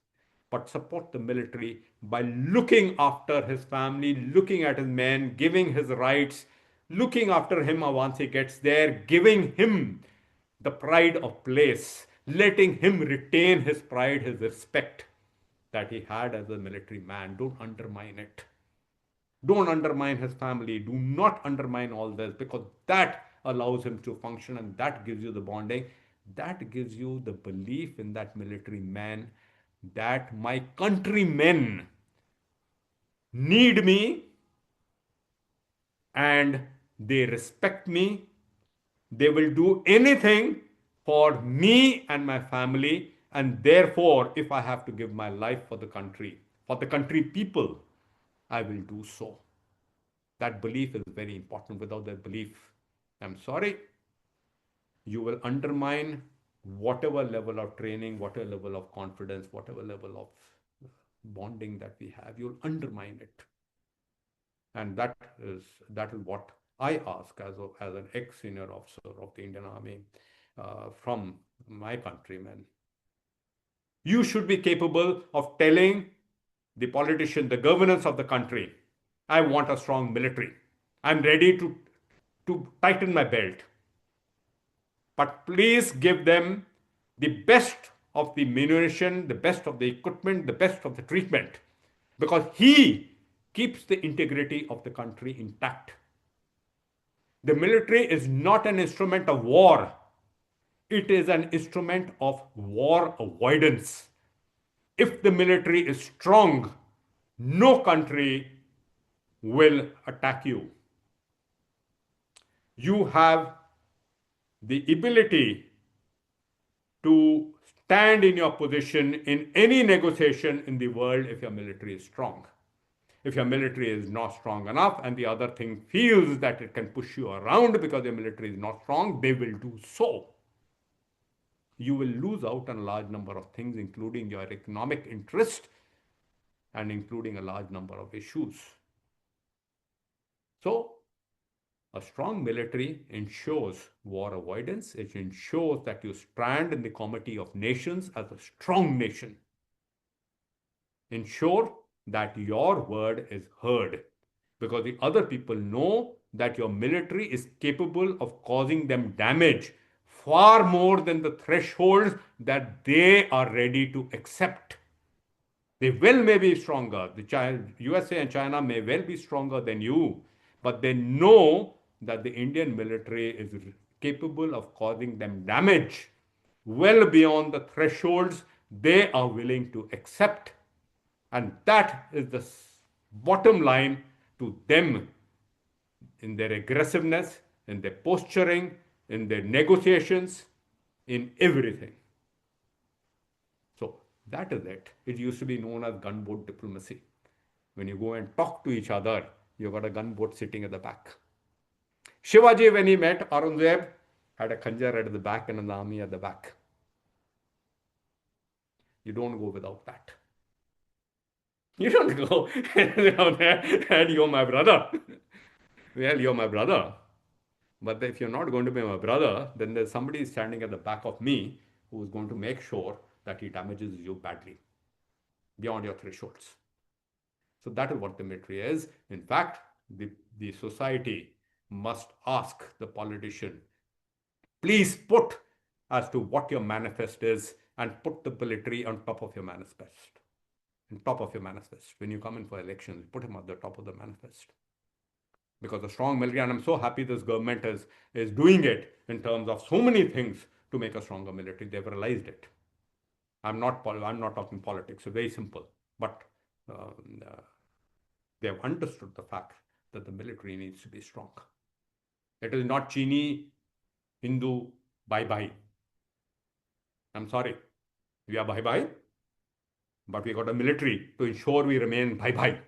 but support the military by looking after his family, looking at his men, giving his rights, looking after him once he gets there, giving him the pride of place, letting him retain his pride, his respect that he had as a military man. Don't undermine it. Don't undermine his family. Do not undermine all this, because that allows him to function and that gives you the bonding. That gives you the belief in that military man that my countrymen need me and they respect me. They will do anything for me and my family. And therefore, if I have to give my life for the country people, I will do so. That belief is very important. Without that belief, I'm sorry, you will undermine whatever level of training, whatever level of confidence, whatever level of bonding that we have. You'll undermine it. And that is what I ask as an ex-senior officer of the Indian Army from my countrymen. You should be capable of telling the politician, the governance of the country, I want a strong military. I'm ready to tighten my belt. But please give them the best of the munition, the best of the equipment, the best of the treatment, because he keeps the integrity of the country intact. The military is not an instrument of war. It is an instrument of war avoidance. If the military is strong, no country will attack you. You have the ability to stand in your position in any negotiation in the world if your military is strong. If your military is not strong enough and the other thing feels that it can push you around because your military is not strong, they will do so. You will lose out on a large number of things, including your economic interest and including a large number of issues. So, a strong military ensures war avoidance. It ensures that you stand in the comity of nations as a strong nation. Ensure that your word is heard, because the other people know that your military is capable of causing them damage far more than the thresholds that they are ready to accept. They well may be stronger. The USA and China may well be stronger than you, but they know that the Indian military is capable of causing them damage well beyond the thresholds they are willing to accept. And that is the bottom line to them in their aggressiveness, in their posturing, in their negotiations, in everything. So that is it. It used to be known as gunboat diplomacy. When you go and talk to each other, you've got a gunboat sitting at the back. Shivaji, when he met Aurangzeb, had a khanjar at the back and an army at the back. You don't go without that. You don't go and you're my brother. Well, you're my brother. But if you're not going to be my brother, then there's somebody standing at the back of me who is going to make sure that he damages you badly beyond your thresholds. So that is what the military is. In fact, the society must ask the politician, please put as to what your manifest is and put the military on top of your manifest. on top of your manifest. When you come in for elections, put him at the top of the manifest. Because a strong military, and I'm so happy this government is doing it in terms of so many things to make a stronger military. They've realized it. I'm not talking politics. It's very simple, but um, uh, they have understood the fact that the military needs to be strong. It is not Chini, Hindu, bye bye. I'm sorry, we are bye bye, but we got a military to ensure we remain bye bye.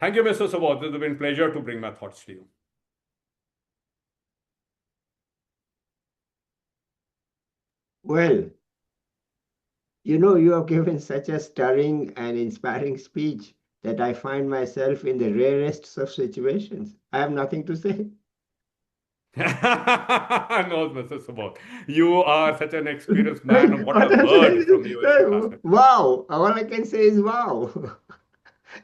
Thank you, Mr. Sabot. It's been a pleasure to bring my thoughts to you. Well, you have given such a stirring and inspiring speech that I find myself in the rarest of situations. I have nothing to say. No, Mr. Sabot. You are such an experienced man. What I've heard from you is fantastic. Wow. All I can say is wow.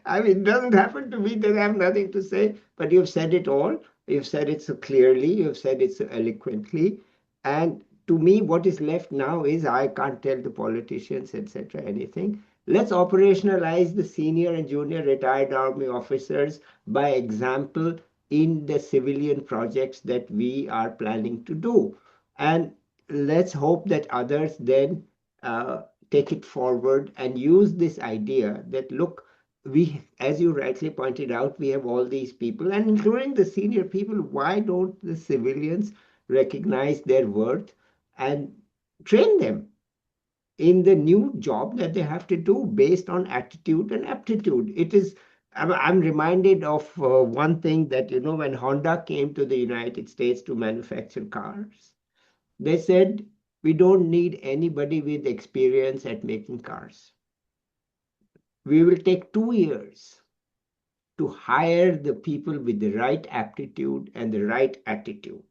I mean, it doesn't happen to me that I have nothing to say, but you've said it all. You've said it so clearly. You've said it so eloquently. And to me, what is left now is I can't tell the politicians, etc., anything. Let's operationalize the senior and junior retired army officers by example in the civilian projects that we are planning to do. And let's hope that others then take it forward and use this idea that, look, we, as you rightly pointed out, we have all these people, and including the senior people. Why don't the civilians recognize their worth and train them in the new job that they have to do based on attitude and aptitude? It is, I'm reminded of one thing that, when Honda came to the United States to manufacture cars, they said, we don't need anybody with experience at making cars. We will take 2 years to hire the people with the right aptitude and the right attitude.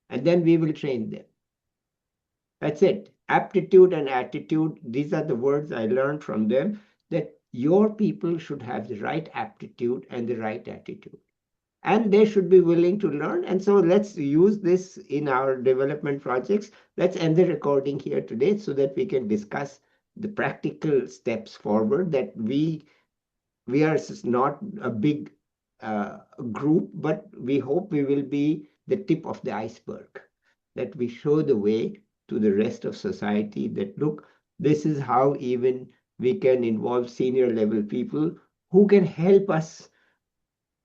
And then we will train them. That's it. Aptitude and attitude, these are the words I learned from them, that your people should have the right aptitude and the right attitude. And they should be willing to learn. And so let's use this in our development projects. Let's end the recording here today so that we can discuss the practical steps forward, that we are not a big group, but we hope we will be the tip of the iceberg, that we show the way to the rest of society that, look, this is how even we can involve senior level people who can help us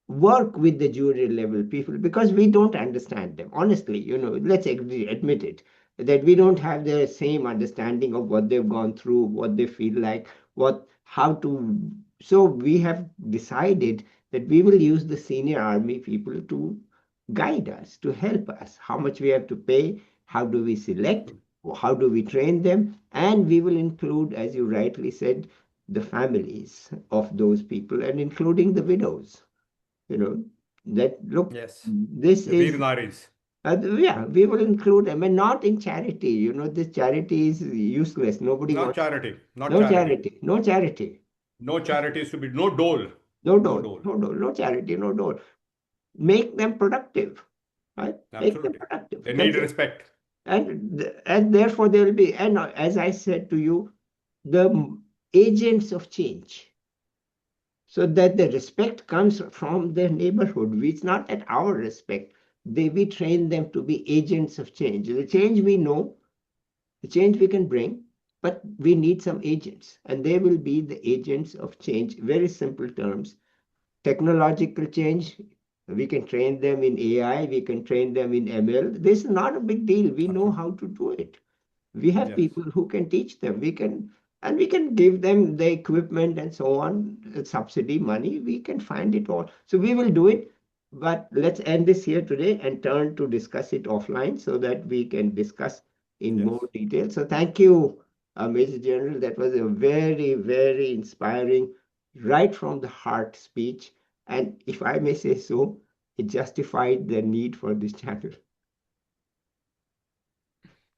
work with the junior level people, because we don't understand them. Honestly, let's admit it, that we don't have the same understanding of what they've gone through, what they feel like, how to. So we have decided that we will use the senior army people to guide us, to help us. How much we have to pay, how do we select, how do we train them, and we will include, as you rightly said, the families of those people, and including the widows. That, look, Yes. this The Veer is, Naris. yeah, we will include them, and not in charity. This charity is useless. Nobody Not wants. charity. Not No charity. charity, no charity. No charity is to be, no dole. No No dole, dole. no dole, no charity, no dole. Make them productive, right? Make them Absolutely. productive. They need That's it. respect. And therefore there will be, and as I said to you, the agents of change, so that the respect comes from their neighborhood. It's not at our respect. We train them to be agents of change. The change we know, the change we can bring, but we need some agents, and they will be the agents of change. Very simple terms. Technological change, we can train them in AI, we can train them in ML. This is not a big deal. We know Absolutely. how to do it. We have Yes. people who can teach them. We can give them the equipment and so on, subsidy money. We can find it all. So we will do it. But let's end this here today and turn to discuss it offline so that we can discuss in Yes. more detail. So thank you, Major General. That was a very, very inspiring, right from the heart speech. And if I may say so, it justified the need for this channel.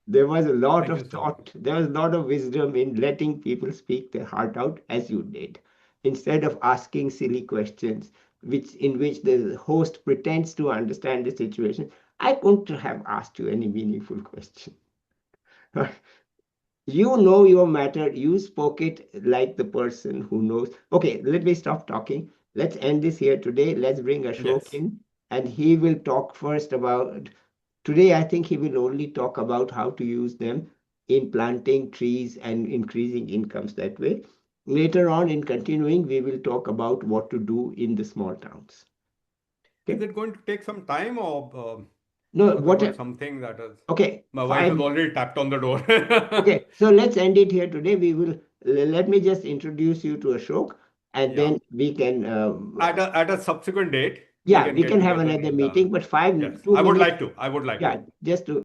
There was a lot Thank you, of sir. thought, there was a lot of wisdom in letting people speak their heart out, as you did, instead of asking silly questions in which the host pretends to understand the situation. I couldn't have asked you any meaningful question. You know your matter. You spoke it like the person who knows. Okay, let me stop talking. Let's end this here today. Let's bring Ashok Yes. in, and he will talk first about. Today, I think he will only talk about how to use them in planting trees and increasing incomes that way. Later on, in continuing, we will talk about what to do in the small towns. Is Okay? it going to take some time or No, because I've what? got something that is, Okay, my wife has 5. already tapped on the door. Okay, so let's end it here today. We will let me just introduce you to Ashok, and Yeah. then we can At a subsequent date, we yeah, can we get can have together another and meeting. But yes, two I would minutes, like to. I would like yeah, to. just to